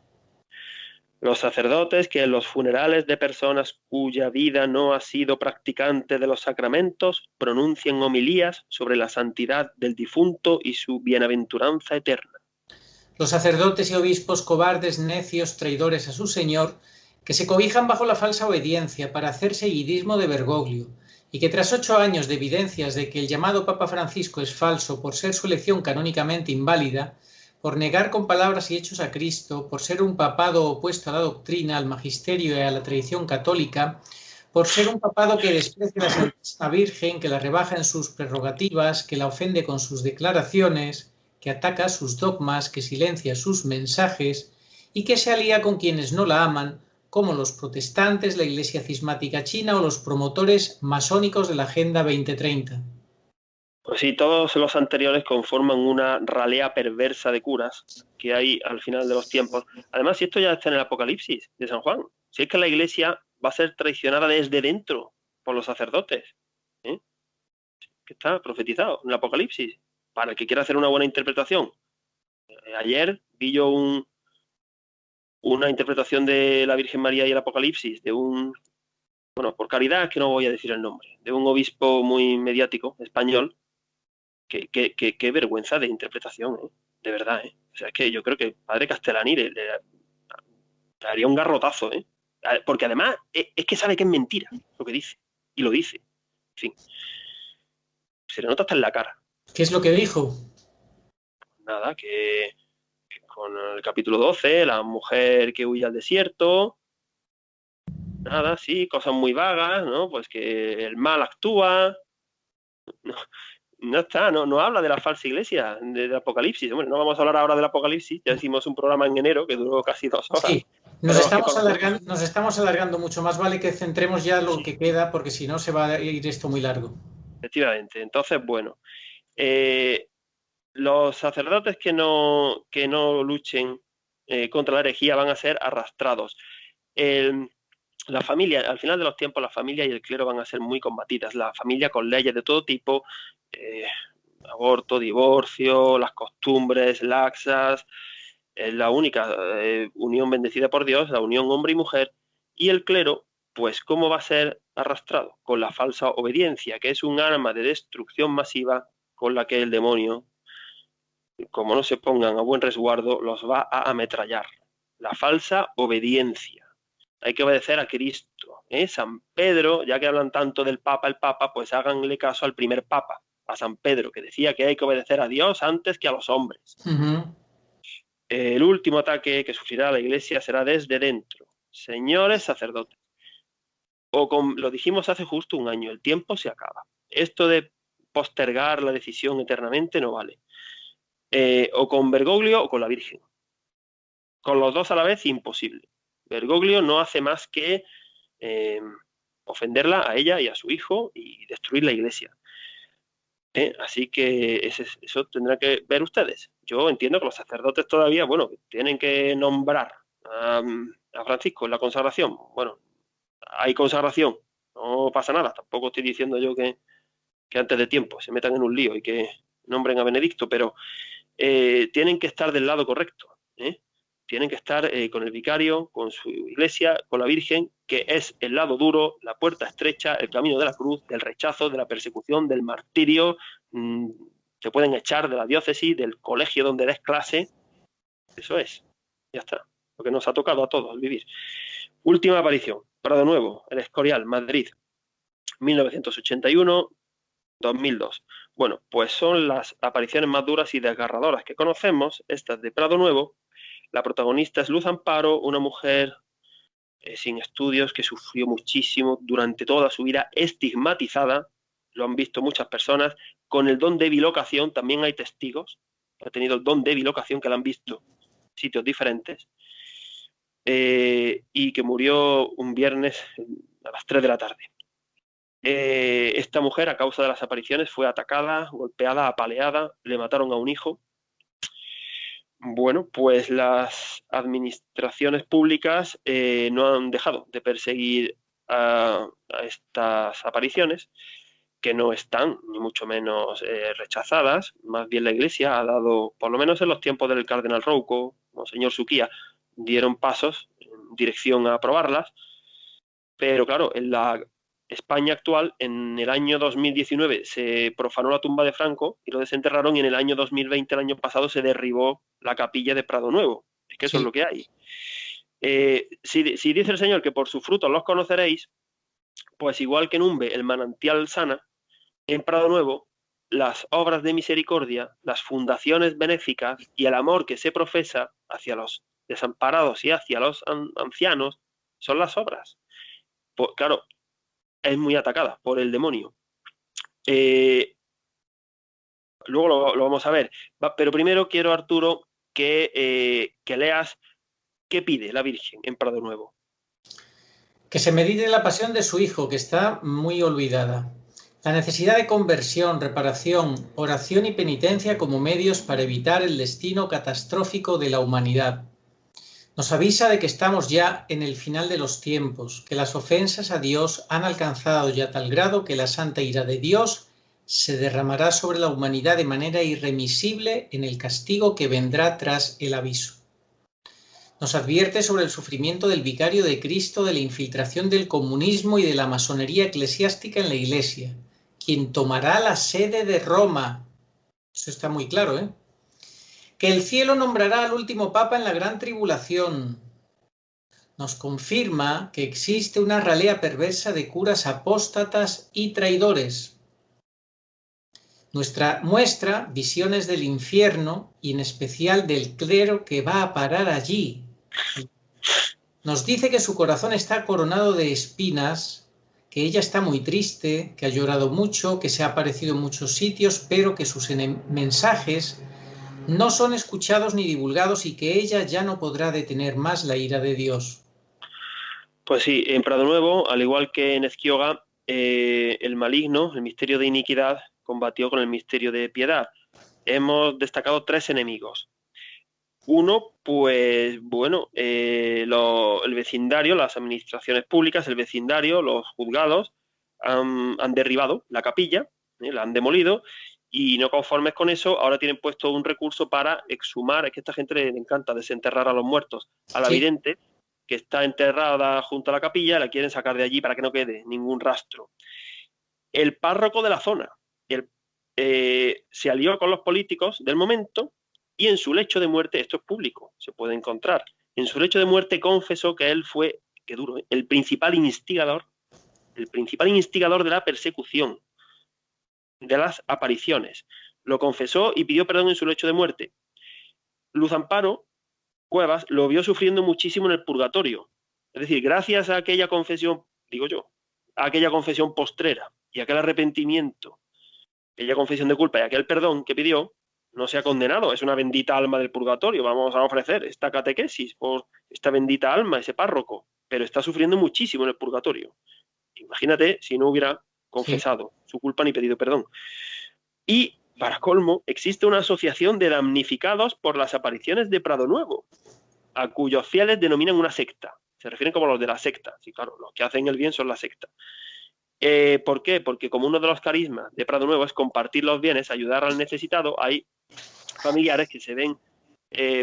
Los sacerdotes que en los funerales de personas cuya vida no ha sido practicante de los sacramentos pronuncian homilías sobre la santidad del difunto y su bienaventuranza eterna. Los sacerdotes y obispos cobardes, necios, traidores a su Señor, que se cobijan bajo la falsa obediencia para hacer seguidismo de Bergoglio, y que tras 8 años de evidencias de que el llamado Papa Francisco es falso por ser su elección canónicamente inválida, por negar con palabras y hechos a Cristo, por ser un papado opuesto a la doctrina, al magisterio y a la tradición católica, por ser un papado que desprecia a la Santísima Virgen, que la rebaja en sus prerrogativas, que la ofende con sus declaraciones, que ataca sus dogmas, que silencia sus mensajes y que se alía con quienes no la aman, como los protestantes, la Iglesia cismática china o los promotores masónicos de la Agenda 2030. Pues sí, todos los anteriores conforman una ralea perversa de curas que hay al final de los tiempos. Además, si esto ya está en el Apocalipsis de San Juan, si es que la Iglesia va a ser traicionada desde dentro por los sacerdotes, ¿eh? Que está profetizado en el Apocalipsis. Para el que quiera hacer una buena interpretación. Ayer vi yo una interpretación de la Virgen María y el Apocalipsis de bueno, por caridad, que no voy a decir el nombre, de un obispo muy mediático español. Qué vergüenza de interpretación, de verdad. O sea, es que yo creo que el padre Castellani le daría un garrotazo, porque además es que sabe que es mentira lo que dice, y lo dice. En fin, se le nota hasta en la cara. ¿Qué es lo que dijo? Nada, que con el capítulo 12, la mujer que huye al desierto, nada, sí, cosas muy vagas, ¿no? Pues que el mal actúa, no está, no habla de la falsa iglesia, del Apocalipsis. Bueno, no vamos a hablar ahora del Apocalipsis, ya hicimos un programa en enero que duró casi 2 horas. Sí, nos estamos alargando mucho. Más vale que centremos ya lo que queda, porque si no se va a ir esto muy largo. Efectivamente. Entonces, bueno, los sacerdotes que no luchen contra la herejía van a ser arrastrados. La familia, al final de los tiempos, la familia y el clero van a ser muy combatidas. La familia con leyes de todo tipo, aborto, divorcio, las costumbres laxas, la única unión bendecida por Dios, la unión hombre y mujer, y el clero, pues ¿cómo va a ser arrastrado? Con la falsa obediencia, que es un arma de destrucción masiva con la que el demonio, como no se pongan a buen resguardo, los va a ametrallar. La falsa obediencia. Hay que obedecer a Cristo. San Pedro, ya que hablan tanto del Papa, el Papa, pues háganle caso al primer Papa, a San Pedro, que decía que hay que obedecer a Dios antes que a los hombres. El último ataque que sufrirá la Iglesia será desde dentro. Señores sacerdotes, lo dijimos hace justo un año, el tiempo se acaba. Esto de postergar la decisión eternamente no vale. O con Bergoglio o con la Virgen. Con los dos a la vez, imposible. Bergoglio no hace más que ofenderla a ella y a su hijo y destruir la Iglesia. Así que eso tendrán que ver ustedes. Yo entiendo que los sacerdotes todavía, bueno, tienen que nombrar a Francisco en la consagración. Bueno, hay consagración, no pasa nada. Tampoco estoy diciendo yo que antes de tiempo se metan en un lío y que nombren a Benedicto, pero tienen que estar del lado correcto. Tienen que estar con el vicario, con su iglesia, con la Virgen, que es el lado duro, la puerta estrecha, el camino de la cruz, del rechazo, de la persecución, del martirio. Te pueden echar de la diócesis, del colegio donde des clase. Eso es, ya está, lo que nos ha tocado a todos vivir. Última aparición, Prado Nuevo, El Escorial, Madrid, 1981-2002. Bueno, pues son las apariciones más duras y desgarradoras que conocemos, estas de Prado Nuevo. La protagonista es Luz Amparo, una mujer sin estudios que sufrió muchísimo durante toda su vida, estigmatizada, lo han visto muchas personas, con el don de bilocación, también hay testigos, ha tenido el don de bilocación que la han visto en sitios diferentes, y que murió un viernes a las 3 de la tarde. Esta mujer, a causa de las apariciones, fue atacada, golpeada, apaleada, le mataron a un hijo. Bueno, pues las administraciones públicas no han dejado de perseguir a estas apariciones, que no están ni mucho menos rechazadas. Más bien la Iglesia ha dado, por lo menos en los tiempos del cardenal Rouco, Monseñor Suquía, dieron pasos en dirección a aprobarlas, pero claro, en la España actual, en el año 2019 se profanó la tumba de Franco y lo desenterraron, y en el año 2020, el año pasado, se derribó la capilla de Prado Nuevo. Es que eso es lo que hay. Si dice el Señor que por sus frutos los conoceréis, pues igual que en Umbe el manantial sana, en Prado Nuevo las obras de misericordia, las fundaciones benéficas y el amor que se profesa hacia los desamparados y hacia los ancianos son las obras. Pues, claro, es muy atacada por el demonio. Luego lo vamos a ver. Pero primero quiero, Arturo, que leas qué pide la Virgen en Prado Nuevo. Que se medite en la pasión de su Hijo, que está muy olvidada. La necesidad de conversión, reparación, oración y penitencia como medios para evitar el destino catastrófico de la humanidad. Nos avisa de que estamos ya en el final de los tiempos, que las ofensas a Dios han alcanzado ya tal grado que la santa ira de Dios se derramará sobre la humanidad de manera irremisible en el castigo que vendrá tras el aviso. Nos advierte sobre el sufrimiento del vicario de Cristo, de la infiltración del comunismo y de la masonería eclesiástica en la Iglesia, quien tomará la sede de Roma. Eso está muy claro, ¿eh? Que el cielo nombrará al último papa en la gran tribulación. Nos confirma que existe una ralea perversa de curas apóstatas y traidores. Muestra visiones del infierno y en especial del clero que va a parar allí. Nos dice que su corazón está coronado de espinas, que ella está muy triste, que ha llorado mucho, que se ha aparecido en muchos sitios, pero que sus mensajes no son escuchados ni divulgados y que ella ya no podrá detener más la ira de Dios. Pues sí, en Prado Nuevo, al igual que en Ezquioga, el maligno, el misterio de iniquidad, combatió con el misterio de piedad. Hemos destacado 3 enemigos. Uno, pues bueno, el vecindario, las administraciones públicas, el vecindario, los juzgados han derribado la capilla, la han demolido y no conformes con eso, ahora tienen puesto un recurso para exhumar, es que a esta gente le encanta desenterrar a los muertos, a la vidente que está enterrada junto a la capilla, la quieren sacar de allí para que no quede ningún rastro. El párroco de la zona se alió con los políticos del momento y en su lecho de muerte, esto es público, se puede encontrar, en su lecho de muerte confesó que él fue, qué duro, el principal instigador de la persecución, de las apariciones. Lo confesó y pidió perdón en su lecho de muerte. Luz Amparo Cuevas lo vio sufriendo muchísimo en el purgatorio. Es decir, gracias a aquella confesión, digo yo, a aquella confesión postrera y aquel arrepentimiento, aquella confesión de culpa y aquel perdón que pidió, no se ha condenado. Es una bendita alma del purgatorio. Vamos a ofrecer esta catequesis por esta bendita alma, ese párroco, pero está sufriendo muchísimo en el purgatorio. Imagínate si no hubiera confesado su culpa ni pedido perdón. Y, para colmo, existe una asociación de damnificados por las apariciones de Prado Nuevo, a cuyos fieles denominan una secta. Se refieren como los de la secta. Sí, claro, los que hacen el bien son la secta. ¿Por qué? Porque como uno de los carismas de Prado Nuevo es compartir los bienes, ayudar al necesitado, hay familiares que se ven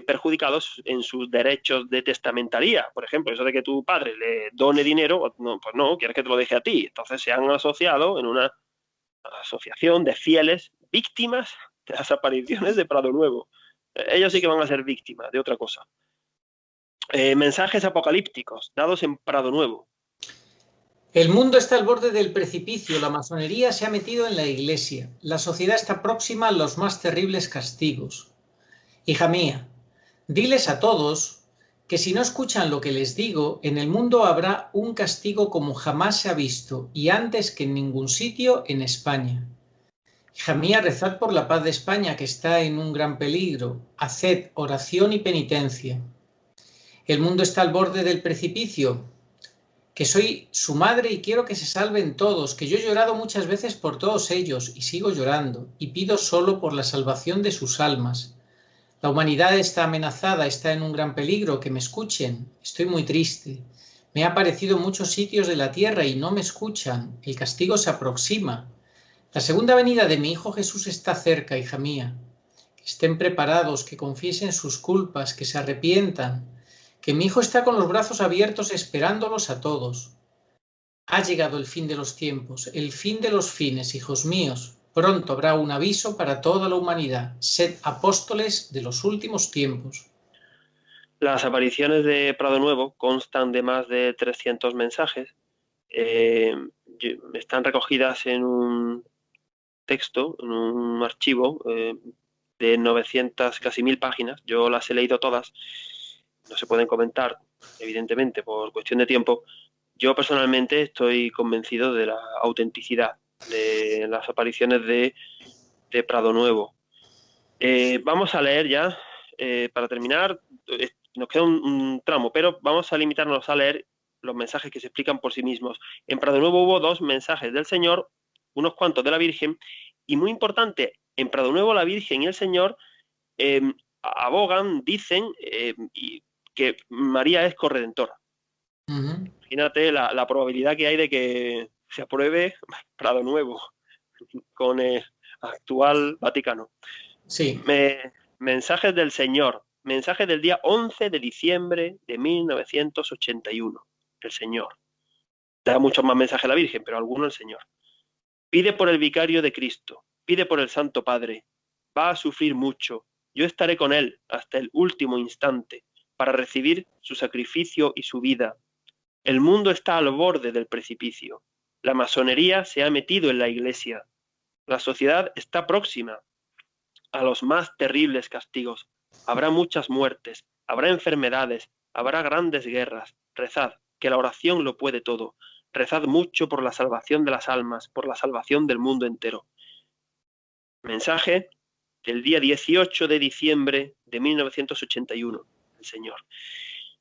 perjudicados en sus derechos de testamentaría. Por ejemplo, eso de que tu padre le done dinero, no, pues no, quieres que te lo deje a ti. Entonces se han asociado en una asociación de fieles víctimas de las apariciones de Prado Nuevo. Ellos sí que van a ser víctimas de otra cosa. Mensajes apocalípticos dados en Prado Nuevo. El mundo está al borde del precipicio, la masonería se ha metido en la iglesia, la sociedad está próxima a los más terribles castigos. Hija mía, diles a todos que si no escuchan lo que les digo, en el mundo habrá un castigo como jamás se ha visto y antes que en ningún sitio en España. Hija mía, rezad por la paz de España que está en un gran peligro, haced oración y penitencia. El mundo está al borde del precipicio, que soy su madre y quiero que se salven todos, que yo he llorado muchas veces por todos ellos y sigo llorando y pido solo por la salvación de sus almas. La humanidad está amenazada, está en un gran peligro, que me escuchen, estoy muy triste. Me ha aparecido en muchos sitios de la tierra y no me escuchan, el castigo se aproxima. La segunda venida de mi Hijo Jesús está cerca, hija mía. Que estén preparados, que confiesen sus culpas, que se arrepientan, que mi Hijo está con los brazos abiertos esperándolos a todos. Ha llegado el fin de los tiempos, el fin de los fines, hijos míos. Pronto habrá un aviso para toda la humanidad. Sed apóstoles de los últimos tiempos. Las apariciones de Prado Nuevo constan de más de 300 mensajes. Están recogidas en un texto, en un archivo de 900, casi 1000 páginas. Yo las he leído todas. No se pueden comentar, evidentemente, por cuestión de tiempo. Yo personalmente estoy convencido de la autenticidad de las apariciones de Prado Nuevo. Vamos a leer ya, para terminar, nos queda un tramo, pero vamos a limitarnos a leer los mensajes que se explican por sí mismos. En Prado Nuevo hubo 2 mensajes del Señor, unos cuantos de la Virgen, y muy importante, en Prado Nuevo la Virgen y el Señor abogan, dicen que María es corredentora. Imagínate la probabilidad que hay de que se apruebe Prado Nuevo con el actual Vaticano. Sí. Mensajes del Señor. Mensaje del día 11 de diciembre de 1981. El Señor. Da muchos más mensajes a la Virgen, pero algunos el Señor. Pide por el vicario de Cristo. Pide por el Santo Padre. Va a sufrir mucho. Yo estaré con él hasta el último instante para recibir su sacrificio y su vida. El mundo está al borde del precipicio. La masonería se ha metido en la Iglesia. La sociedad está próxima a los más terribles castigos. Habrá muchas muertes, habrá enfermedades, habrá grandes guerras. Rezad, que la oración lo puede todo. Rezad mucho por la salvación de las almas, por la salvación del mundo entero. Mensaje del día 18 de diciembre de 1981. El Señor.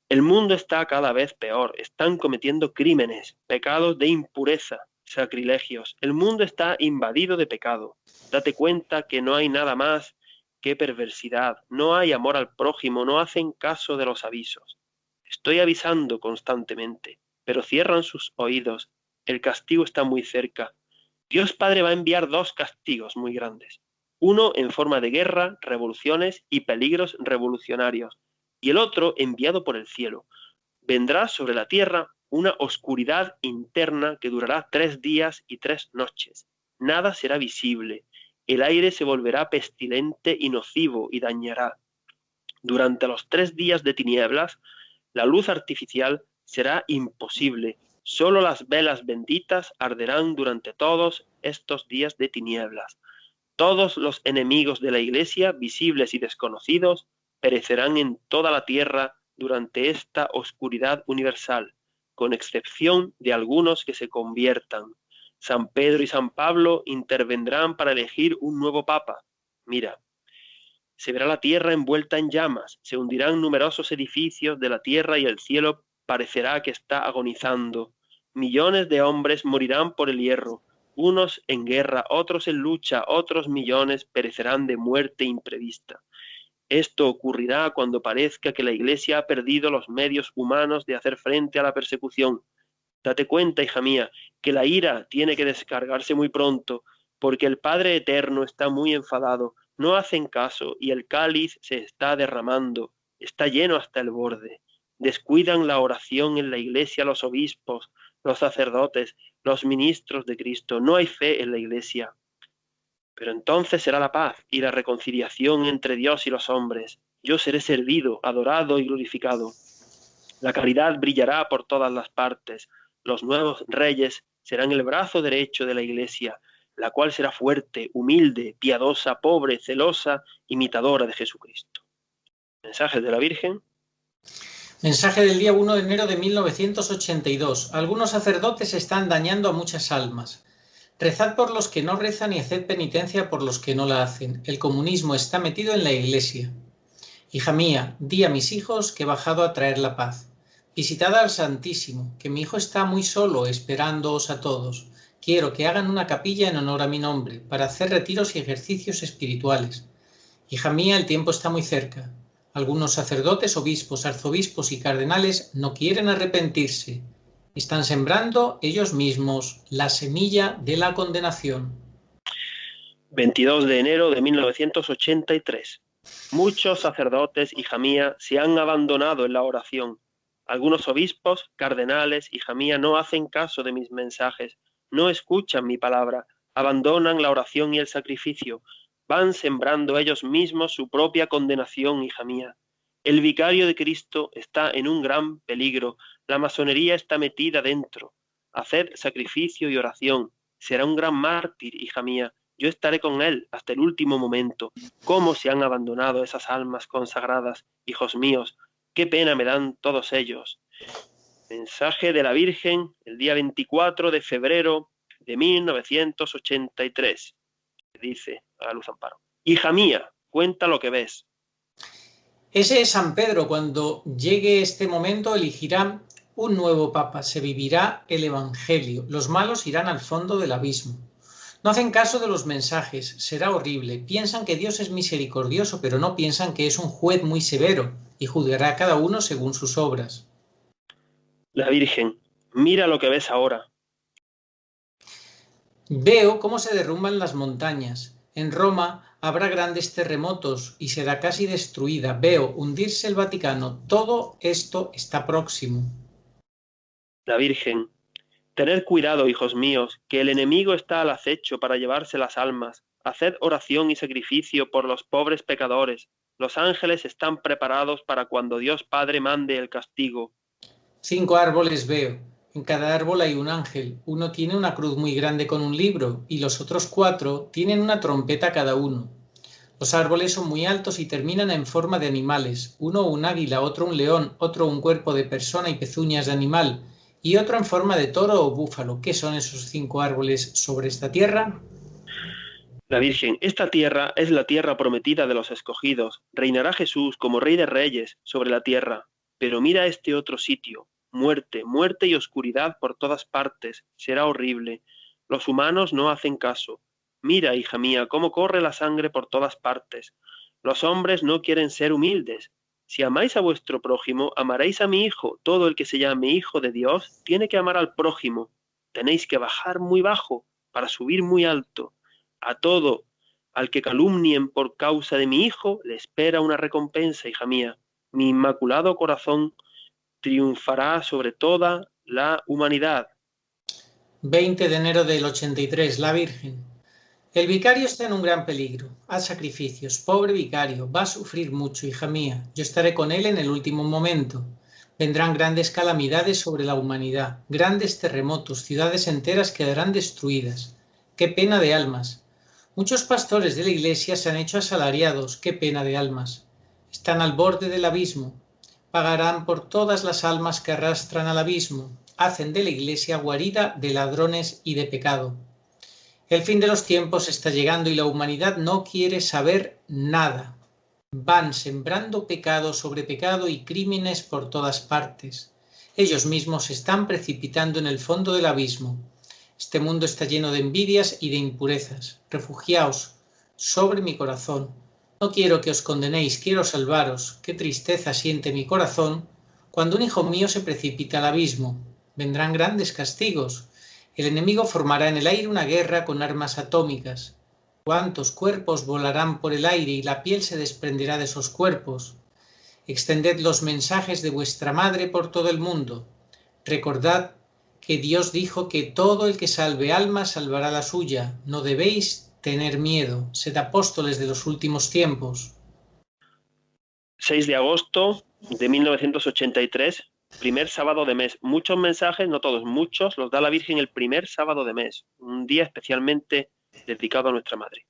El mundo está cada vez peor. Están cometiendo crímenes, pecados de impureza, sacrilegios. El mundo está invadido de pecado. Date cuenta que no hay nada más que perversidad. No hay amor al prójimo. No hacen caso de los avisos. Estoy avisando constantemente, pero cierran sus oídos. El castigo está muy cerca. Dios Padre va a enviar 2 castigos muy grandes. Uno en forma de guerra, revoluciones y peligros revolucionarios. Y el otro enviado por el cielo. Vendrá sobre la tierra una oscuridad interna que durará 3 días y 3 noches. Nada será visible. El aire se volverá pestilente y nocivo y dañará. Durante los 3 días de tinieblas, la luz artificial será imposible. Solo las velas benditas arderán durante todos estos días de tinieblas. Todos los enemigos de la Iglesia, visibles y desconocidos, perecerán en toda la tierra durante esta oscuridad universal, con excepción de algunos que se conviertan. San Pedro y San Pablo intervendrán para elegir un nuevo papa. Mira, se verá la tierra envuelta en llamas, se hundirán numerosos edificios de la tierra y el cielo parecerá que está agonizando. Millones de hombres morirán por el hierro, unos en guerra, otros en lucha, otros millones perecerán de muerte imprevista. Esto ocurrirá cuando parezca que la Iglesia ha perdido los medios humanos de hacer frente a la persecución. Date cuenta, hija mía, que la ira tiene que descargarse muy pronto, porque el Padre Eterno está muy enfadado, no hacen caso y el cáliz se está derramando, está lleno hasta el borde. Descuidan la oración en la Iglesia los obispos, los sacerdotes, los ministros de Cristo. No hay fe en la Iglesia. Pero entonces será la paz y la reconciliación entre Dios y los hombres. Yo seré servido, adorado y glorificado. La caridad brillará por todas las partes. Los nuevos reyes serán el brazo derecho de la Iglesia, la cual será fuerte, humilde, piadosa, pobre, celosa, imitadora de Jesucristo. Mensajes de la Virgen. Mensaje del día 1 de enero de 1982. Algunos sacerdotes están dañando a muchas almas. Rezad por los que no rezan y haced penitencia por los que no la hacen. El comunismo está metido en la Iglesia. Hija mía, di a mis hijos que he bajado a traer la paz. Visitad al Santísimo, que mi hijo está muy solo esperándoos a todos. Quiero que hagan una capilla en honor a mi nombre, para hacer retiros y ejercicios espirituales. Hija mía, el tiempo está muy cerca. Algunos sacerdotes, obispos, arzobispos y cardenales no quieren arrepentirse. Están sembrando ellos mismos la semilla de la condenación. 22 de enero de 1983. Muchos sacerdotes, hija mía, se han abandonado en la oración. Algunos obispos, cardenales, hija mía, no hacen caso de mis mensajes, no escuchan mi palabra, abandonan la oración y el sacrificio, van sembrando ellos mismos su propia condenación, hija mía. El vicario de Cristo está en un gran peligro, la masonería está metida dentro. Haced sacrificio y oración, será un gran mártir, hija mía. Yo estaré con él hasta el último momento. ¿Cómo se han abandonado esas almas consagradas, hijos míos? Qué pena me dan todos ellos. Mensaje de la Virgen el día 24 de febrero de 1983. Dice a Luz Amparo: hija mía, cuenta lo que ves. Ese es San Pedro. Cuando llegue este momento elegirá Un nuevo papa, se vivirá el Evangelio, los malos irán al fondo del abismo. No hacen caso de los mensajes, será horrible. Piensan que Dios es misericordioso, pero no piensan que es un juez muy severo y juzgará a cada uno según sus obras. La Virgen, mira lo que ves ahora. Veo cómo se derrumban las montañas. En Roma habrá grandes terremotos y será casi destruida. Veo hundirse el Vaticano. Todo esto está próximo. La Virgen, tened cuidado, hijos míos, que el enemigo está al acecho para llevarse las almas. Haced oración y sacrificio por los pobres pecadores. Los ángeles están preparados para cuando Dios Padre mande el castigo. 5 árboles veo. En cada árbol hay un ángel. Uno tiene una cruz muy grande con un libro y los otros 4 tienen una trompeta cada uno. Los árboles son muy altos y terminan en forma de animales. Uno un águila, otro un león, otro un cuerpo de persona y pezuñas de animal, y otro en forma de toro o búfalo. ¿Qué son esos 5 árboles sobre esta tierra? La Virgen, esta tierra es la tierra prometida de los escogidos. Reinará Jesús como Rey de Reyes sobre la tierra. Pero mira este otro sitio. Muerte, muerte y oscuridad por todas partes. Será horrible. Los humanos no hacen caso. Mira, hija mía, cómo corre la sangre por todas partes. Los hombres no quieren ser humildes. Si amáis a vuestro prójimo, amaréis a mi hijo. Todo el que se llame hijo de Dios tiene que amar al prójimo. Tenéis que bajar muy bajo para subir muy alto. A todo al que calumnien por causa de mi hijo le espera una recompensa, hija mía. Mi inmaculado corazón triunfará sobre toda la humanidad. 20 de enero del 83, la Virgen. El vicario está en un gran peligro. Haz sacrificios. Pobre vicario, va a sufrir mucho, hija mía. Yo estaré con él en el último momento. Vendrán grandes calamidades sobre la humanidad, grandes terremotos, ciudades enteras quedarán destruidas. ¡Qué pena de almas! Muchos pastores de la Iglesia se han hecho asalariados. ¡Qué pena de almas! Están al borde del abismo. Pagarán por todas las almas que arrastran al abismo. Hacen de la Iglesia guarida de ladrones y de pecado. El fin de los tiempos está llegando y la humanidad no quiere saber nada. Van sembrando pecado sobre pecado y crímenes por todas partes. Ellos mismos se están precipitando en el fondo del abismo. Este mundo está lleno de envidias y de impurezas. Refugiaos sobre mi corazón. No quiero que os condenéis, quiero salvaros. Qué tristeza siente mi corazón cuando un hijo mío se precipita al abismo. Vendrán grandes castigos. El enemigo formará en el aire una guerra con armas atómicas. ¿Cuántos cuerpos volarán por el aire y la piel se desprenderá de esos cuerpos? Extended los mensajes de vuestra madre por todo el mundo. Recordad que Dios dijo que todo el que salve almas salvará la suya. No debéis tener miedo. Sed apóstoles de los últimos tiempos. 6 de agosto de 1983, primer sábado de mes. Muchos mensajes, no todos, muchos, los da la Virgen el primer sábado de mes, un día especialmente dedicado a nuestra madre.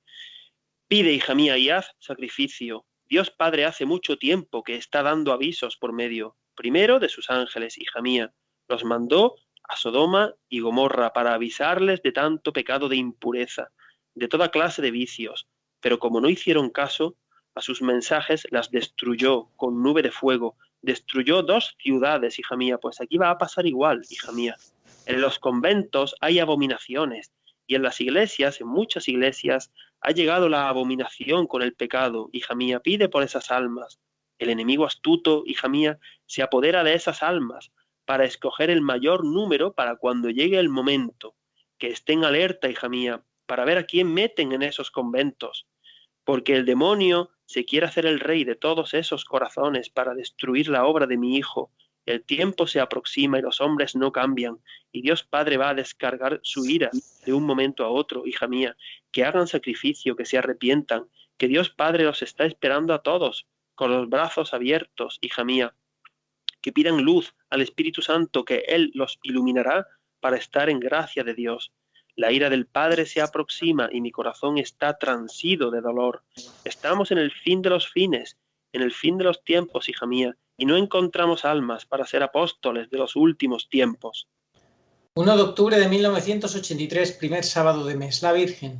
Pide, hija mía, y haz sacrificio. Dios Padre hace mucho tiempo que está dando avisos por medio, primero de sus ángeles, hija mía. Los mandó a Sodoma y Gomorra para avisarles de tanto pecado de impureza, de toda clase de vicios, pero como no hicieron caso a sus mensajes, las destruyó con nube de fuego. Destruyó 2 ciudades, hija mía, pues aquí va a pasar igual, hija mía. En los conventos hay abominaciones, y en las iglesias, en muchas iglesias, ha llegado la abominación con el pecado. Hija mía, pide por esas almas. El enemigo astuto, hija mía, se apodera de esas almas para escoger el mayor número para cuando llegue el momento. Que estén alerta, hija mía, para ver a quién meten en esos conventos. Porque el demonio se quiere hacer el rey de todos esos corazones para destruir la obra de mi Hijo. El tiempo se aproxima y los hombres no cambian, y Dios Padre va a descargar su ira de un momento a otro, hija mía. Que hagan sacrificio, que se arrepientan, que Dios Padre los está esperando a todos, con los brazos abiertos, hija mía. Que pidan luz al Espíritu Santo, que Él los iluminará para estar en gracia de Dios. La ira del Padre se aproxima y mi corazón está transido de dolor. Estamos en el fin de los fines, en el fin de los tiempos, hija mía, y no encontramos almas para ser apóstoles de los últimos tiempos. 1 de octubre de 1983, primer sábado de mes, la Virgen.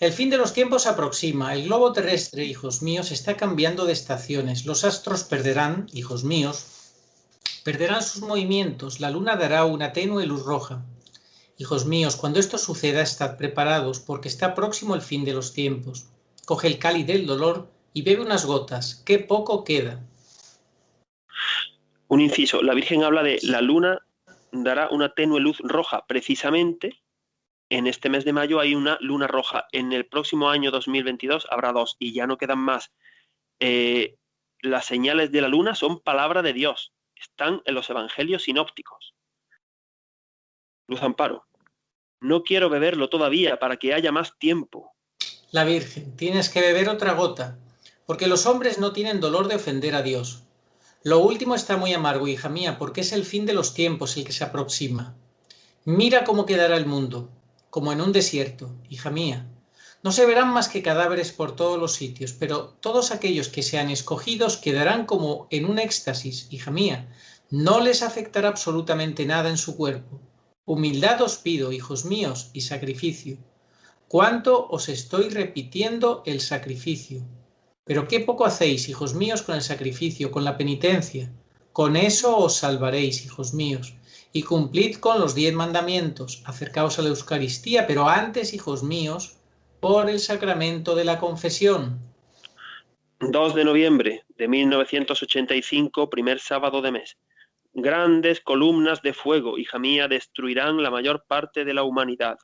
El fin de los tiempos se aproxima. El globo terrestre, hijos míos, está cambiando de estaciones. Los astros perderán, hijos míos, perderán sus movimientos, la luna dará una tenue luz roja. Hijos míos, cuando esto suceda, estad preparados, porque está próximo el fin de los tiempos. Coge el cáliz del dolor y bebe unas gotas, qué poco queda. Un inciso, la Virgen habla de la luna dará una tenue luz roja. Precisamente en este mes de mayo hay una luna roja. En el próximo año 2022 habrá dos y ya no quedan más. Las señales de la luna son palabra de Dios. Están en los evangelios sinópticos. Luz Amparo, no quiero beberlo todavía para que haya más tiempo. La Virgen, tienes que beber otra gota, porque los hombres no tienen dolor de ofender a Dios. Lo último está muy amargo, hija mía, porque es el fin de los tiempos el que se aproxima. Mira cómo quedará el mundo, como en un desierto, hija mía. No se verán más que cadáveres por todos los sitios, pero todos aquellos que sean escogidos quedarán como en un éxtasis, hija mía. No les afectará absolutamente nada en su cuerpo. Humildad os pido, hijos míos, y sacrificio. ¿Cuánto os estoy repitiendo el sacrificio? Pero qué poco hacéis, hijos míos, con el sacrificio, con la penitencia. Con eso os salvaréis, hijos míos. Y cumplid con los 10 mandamientos. Acercaos a la Eucaristía, pero antes, hijos míos, por el sacramento de la confesión. 2 de noviembre de 1985, primer sábado de mes. Grandes columnas de fuego, hija mía, destruirán la mayor parte de la humanidad.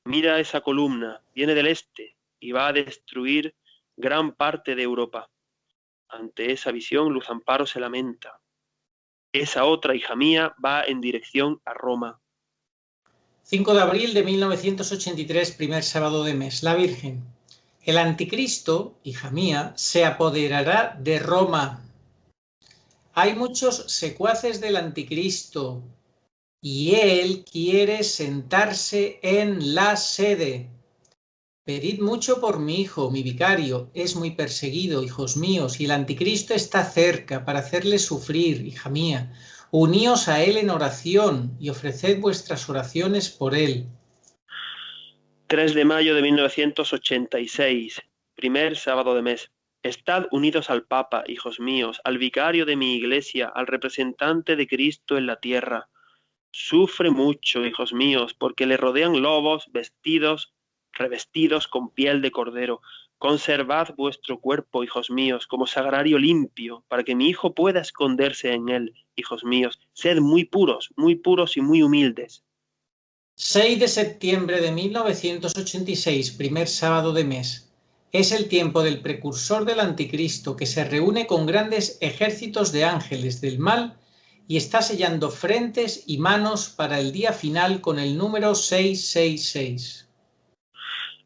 Mira esa columna, viene del este y va a destruir gran parte de Europa. Ante esa visión, Luz Amparo se lamenta. Esa otra, hija mía, va en dirección a Roma. 5 de abril de 1983, primer sábado de mes. La Virgen. El anticristo, hija mía, se apoderará de Roma. Hay muchos secuaces del anticristo y él quiere sentarse en la sede. Pedid mucho por mi hijo, mi vicario, es muy perseguido, hijos míos, y el anticristo está cerca para hacerle sufrir, hija mía. Uníos a él en oración y ofreced vuestras oraciones por él. 3 de mayo de 1986, primer sábado de mes. Estad unidos al Papa, hijos míos, al vicario de mi iglesia, al representante de Cristo en la tierra. Sufre mucho, hijos míos, porque le rodean lobos revestidos con piel de cordero. Conservad vuestro cuerpo, hijos míos, como sagrario limpio, para que mi hijo pueda esconderse en él, hijos míos. Sed muy puros y muy humildes. 6 de septiembre de 1986, primer sábado de mes. Es el tiempo del precursor del anticristo que se reúne con grandes ejércitos de ángeles del mal y está sellando frentes y manos para el día final con el número 666.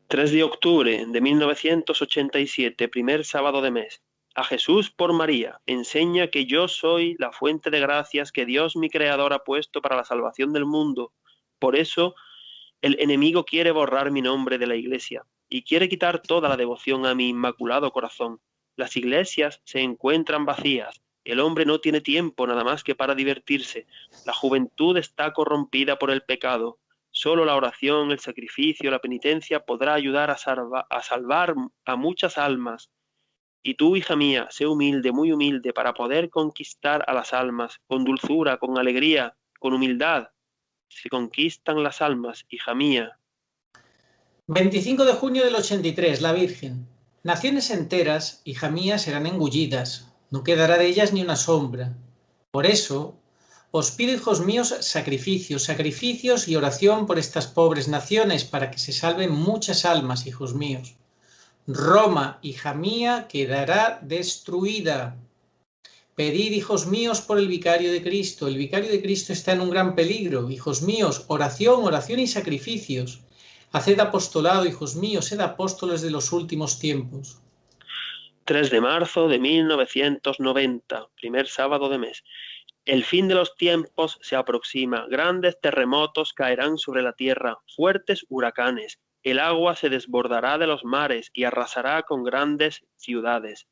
3 de octubre de 1987, primer sábado de mes. A Jesús por María, enseña que yo soy la fuente de gracias que Dios mi Creador ha puesto para la salvación del mundo. Por eso, el enemigo quiere borrar mi nombre de la iglesia y quiere quitar toda la devoción a mi inmaculado corazón. Las iglesias se encuentran vacías. El hombre no tiene tiempo nada más que para divertirse. La juventud está corrompida por el pecado. Solo la oración, el sacrificio, la penitencia podrá ayudar a salvar a muchas almas. Y tú, hija mía, sé humilde, muy humilde, para poder conquistar a las almas, con dulzura, con alegría, con humildad. Se conquistan las almas, hija mía. 25 de junio del 83, la Virgen. Naciones enteras, hija mía, serán engullidas. No quedará de ellas ni una sombra. Por eso, os pido, hijos míos, sacrificios y oración por estas pobres naciones, para que se salven muchas almas, hijos míos. Roma, hija mía, quedará destruida. Pedid, hijos míos, por el vicario de Cristo. El vicario de Cristo está en un gran peligro. Hijos míos, oración y sacrificios. Haced apostolado, hijos míos, sed apóstoles de los últimos tiempos. 3 de marzo de 1990, primer sábado de mes. El fin de los tiempos se aproxima. Grandes terremotos caerán sobre la tierra, fuertes huracanes. El agua se desbordará de los mares y arrasará con grandes ciudades.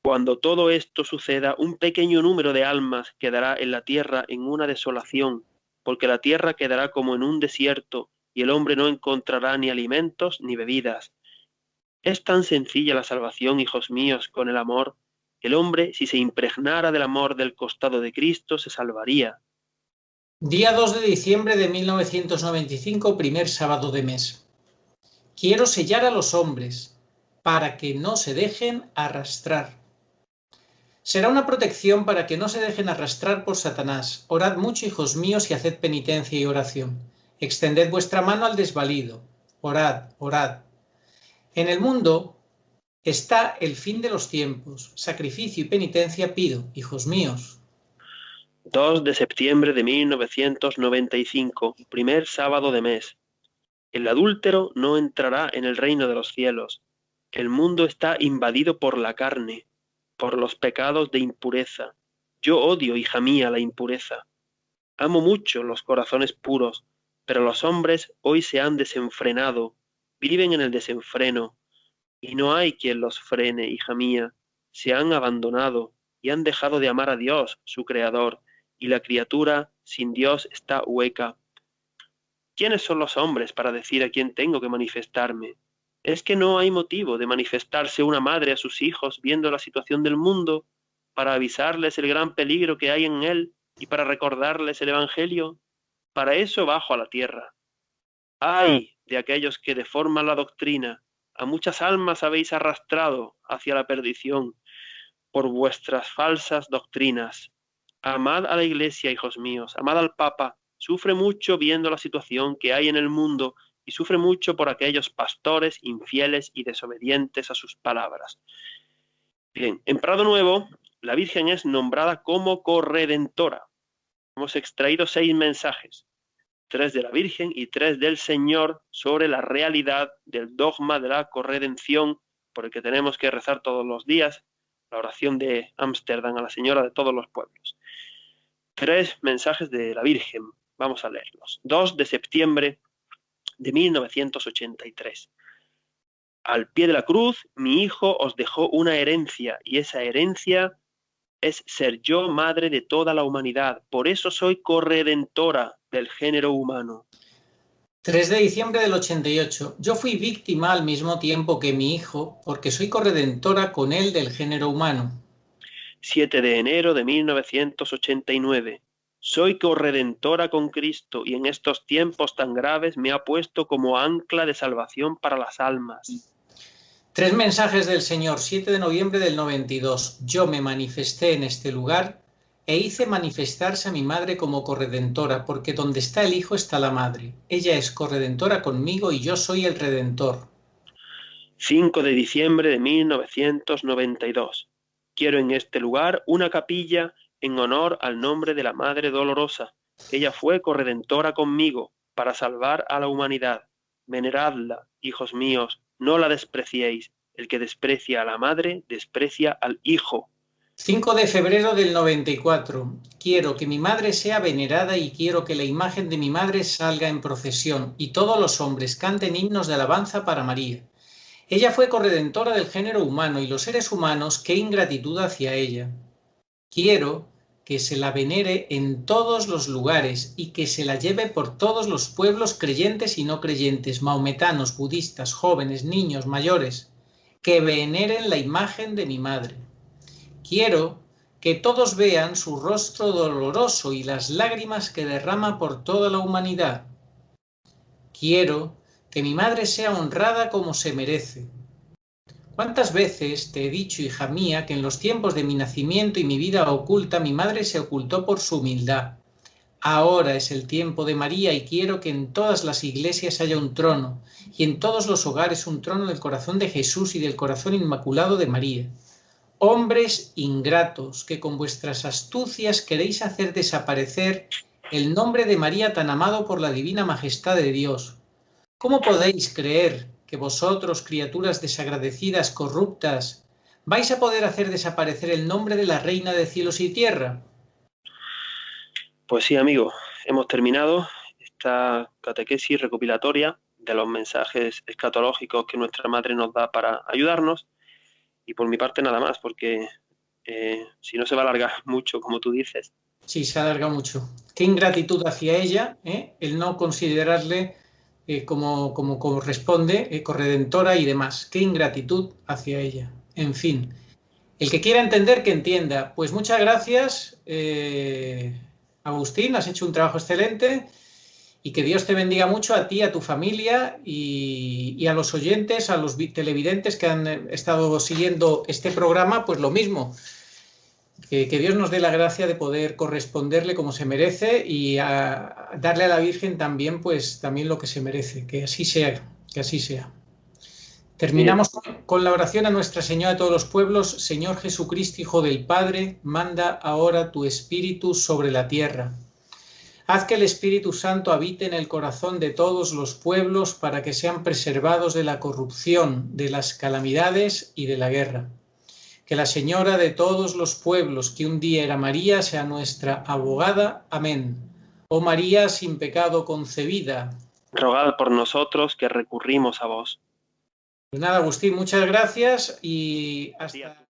Cuando todo esto suceda, un pequeño número de almas quedará en la tierra en una desolación, porque la tierra quedará como en un desierto y el hombre no encontrará ni alimentos ni bebidas. Es tan sencilla la salvación, hijos míos, con el amor. El hombre, si se impregnara del amor del costado de Cristo, se salvaría. Día 2 de diciembre de 1995, primer sábado de mes. Quiero sellar a los hombres para que no se dejen arrastrar. Será una protección para que no se dejen arrastrar por Satanás. Orad mucho, hijos míos, y haced penitencia y oración. Extended vuestra mano al desvalido. Orad, orad. En el mundo está el fin de los tiempos. Sacrificio y penitencia pido, hijos míos. 2 de septiembre de 1995, primer sábado de mes. El adúltero no entrará en el reino de los cielos. El mundo está invadido por la carne, por los pecados de impureza. Yo odio, hija mía, la impureza. Amo mucho los corazones puros, pero los hombres hoy se han desenfrenado, viven en el desenfreno, y no hay quien los frene, hija mía. Se han abandonado y han dejado de amar a Dios, su Creador, y la criatura sin Dios está hueca. ¿Quiénes son los hombres para decir a quién tengo que manifestarme? ¿Es que no hay motivo de manifestarse una madre a sus hijos viendo la situación del mundo, para avisarles el gran peligro que hay en él y para recordarles el Evangelio? Para eso bajo a la tierra. ¡Ay de aquellos que deforman la doctrina! A muchas almas habéis arrastrado hacia la perdición por vuestras falsas doctrinas. Amad a la Iglesia, hijos míos, amad al Papa. Sufre mucho viendo la situación que hay en el mundo y sufre mucho por aquellos pastores infieles y desobedientes a sus palabras. Bien, en Prado Nuevo, la Virgen es nombrada como corredentora. Hemos extraído 6 mensajes, 3 de la Virgen y 3 del Señor, sobre la realidad del dogma de la corredención, por el que tenemos que rezar todos los días, la oración de Ámsterdam a la Señora de todos los pueblos. 3 mensajes de la Virgen, vamos a leerlos. 2 de septiembre de 1983. Al pie de la cruz, mi hijo os dejó una herencia, y esa herencia es ser yo madre de toda la humanidad. Por eso soy corredentora del género humano. 3 de diciembre del 88. Yo fui víctima al mismo tiempo que mi hijo, porque soy corredentora con él del género humano. 7 de enero de 1989. Soy corredentora con Cristo, y en estos tiempos tan graves me ha puesto como ancla de salvación para las almas. 3 mensajes del Señor, 7 de noviembre del 92. Yo me manifesté en este lugar e hice manifestarse a mi madre como corredentora, porque donde está el Hijo está la madre. Ella es corredentora conmigo y yo soy el Redentor. 5 de diciembre de 1992. Quiero en este lugar una capilla en honor al nombre de la Madre Dolorosa. Ella fue corredentora conmigo para salvar a la humanidad. Veneradla, hijos míos, no la despreciéis. El que desprecia a la Madre, desprecia al Hijo. 5 de febrero del 94. Quiero que mi madre sea venerada y quiero que la imagen de mi madre salga en procesión y todos los hombres canten himnos de alabanza para María. Ella fue corredentora del género humano y los seres humanos, qué ingratitud hacia ella. Quiero que se la venere en todos los lugares y que se la lleve por todos los pueblos creyentes y no creyentes, maometanos, budistas, jóvenes, niños, mayores, que veneren la imagen de mi madre. Quiero que todos vean su rostro doloroso y las lágrimas que derrama por toda la humanidad. Quiero que mi madre sea honrada como se merece. ¿Cuántas veces te he dicho, hija mía, que en los tiempos de mi nacimiento y mi vida oculta, mi madre se ocultó por su humildad? Ahora es el tiempo de María y quiero que en todas las iglesias haya un trono y en todos los hogares un trono del corazón de Jesús y del corazón inmaculado de María. Hombres ingratos, que con vuestras astucias queréis hacer desaparecer el nombre de María tan amado por la divina majestad de Dios. ¿Cómo podéis creer que vosotros, criaturas desagradecidas, corruptas, vais a poder hacer desaparecer el nombre de la Reina de cielos y tierra? Pues sí, amigo, hemos terminado esta catequesis recopilatoria de los mensajes escatológicos que nuestra Madre nos da para ayudarnos. Y por mi parte nada más, porque si no se va a alargar mucho, como tú dices. Sí, se alarga mucho. Qué ingratitud hacia ella, el no considerarle como corresponde, corredentora y demás. Qué ingratitud hacia ella. En fin. El que quiera entender, que entienda. Pues muchas gracias, Agustín, has hecho un trabajo excelente y que Dios te bendiga mucho a ti, a tu familia y a los oyentes, a los televidentes que han estado siguiendo este programa, pues lo mismo. Que Dios nos dé la gracia de poder corresponderle como se merece y a darle a la Virgen también, pues también lo que se merece. Que así sea, que así sea. Terminamos con la oración a Nuestra Señora de todos los pueblos. Señor Jesucristo, Hijo del Padre, manda ahora tu Espíritu sobre la tierra. Haz que el Espíritu Santo habite en el corazón de todos los pueblos para que sean preservados de la corrupción, de las calamidades y de la guerra. Que la Señora de todos los pueblos, que un día era María, sea nuestra abogada. Amén. Oh María, sin pecado concebida, rogad por nosotros que recurrimos a vos. Pues nada, Agustín, muchas gracias y hasta...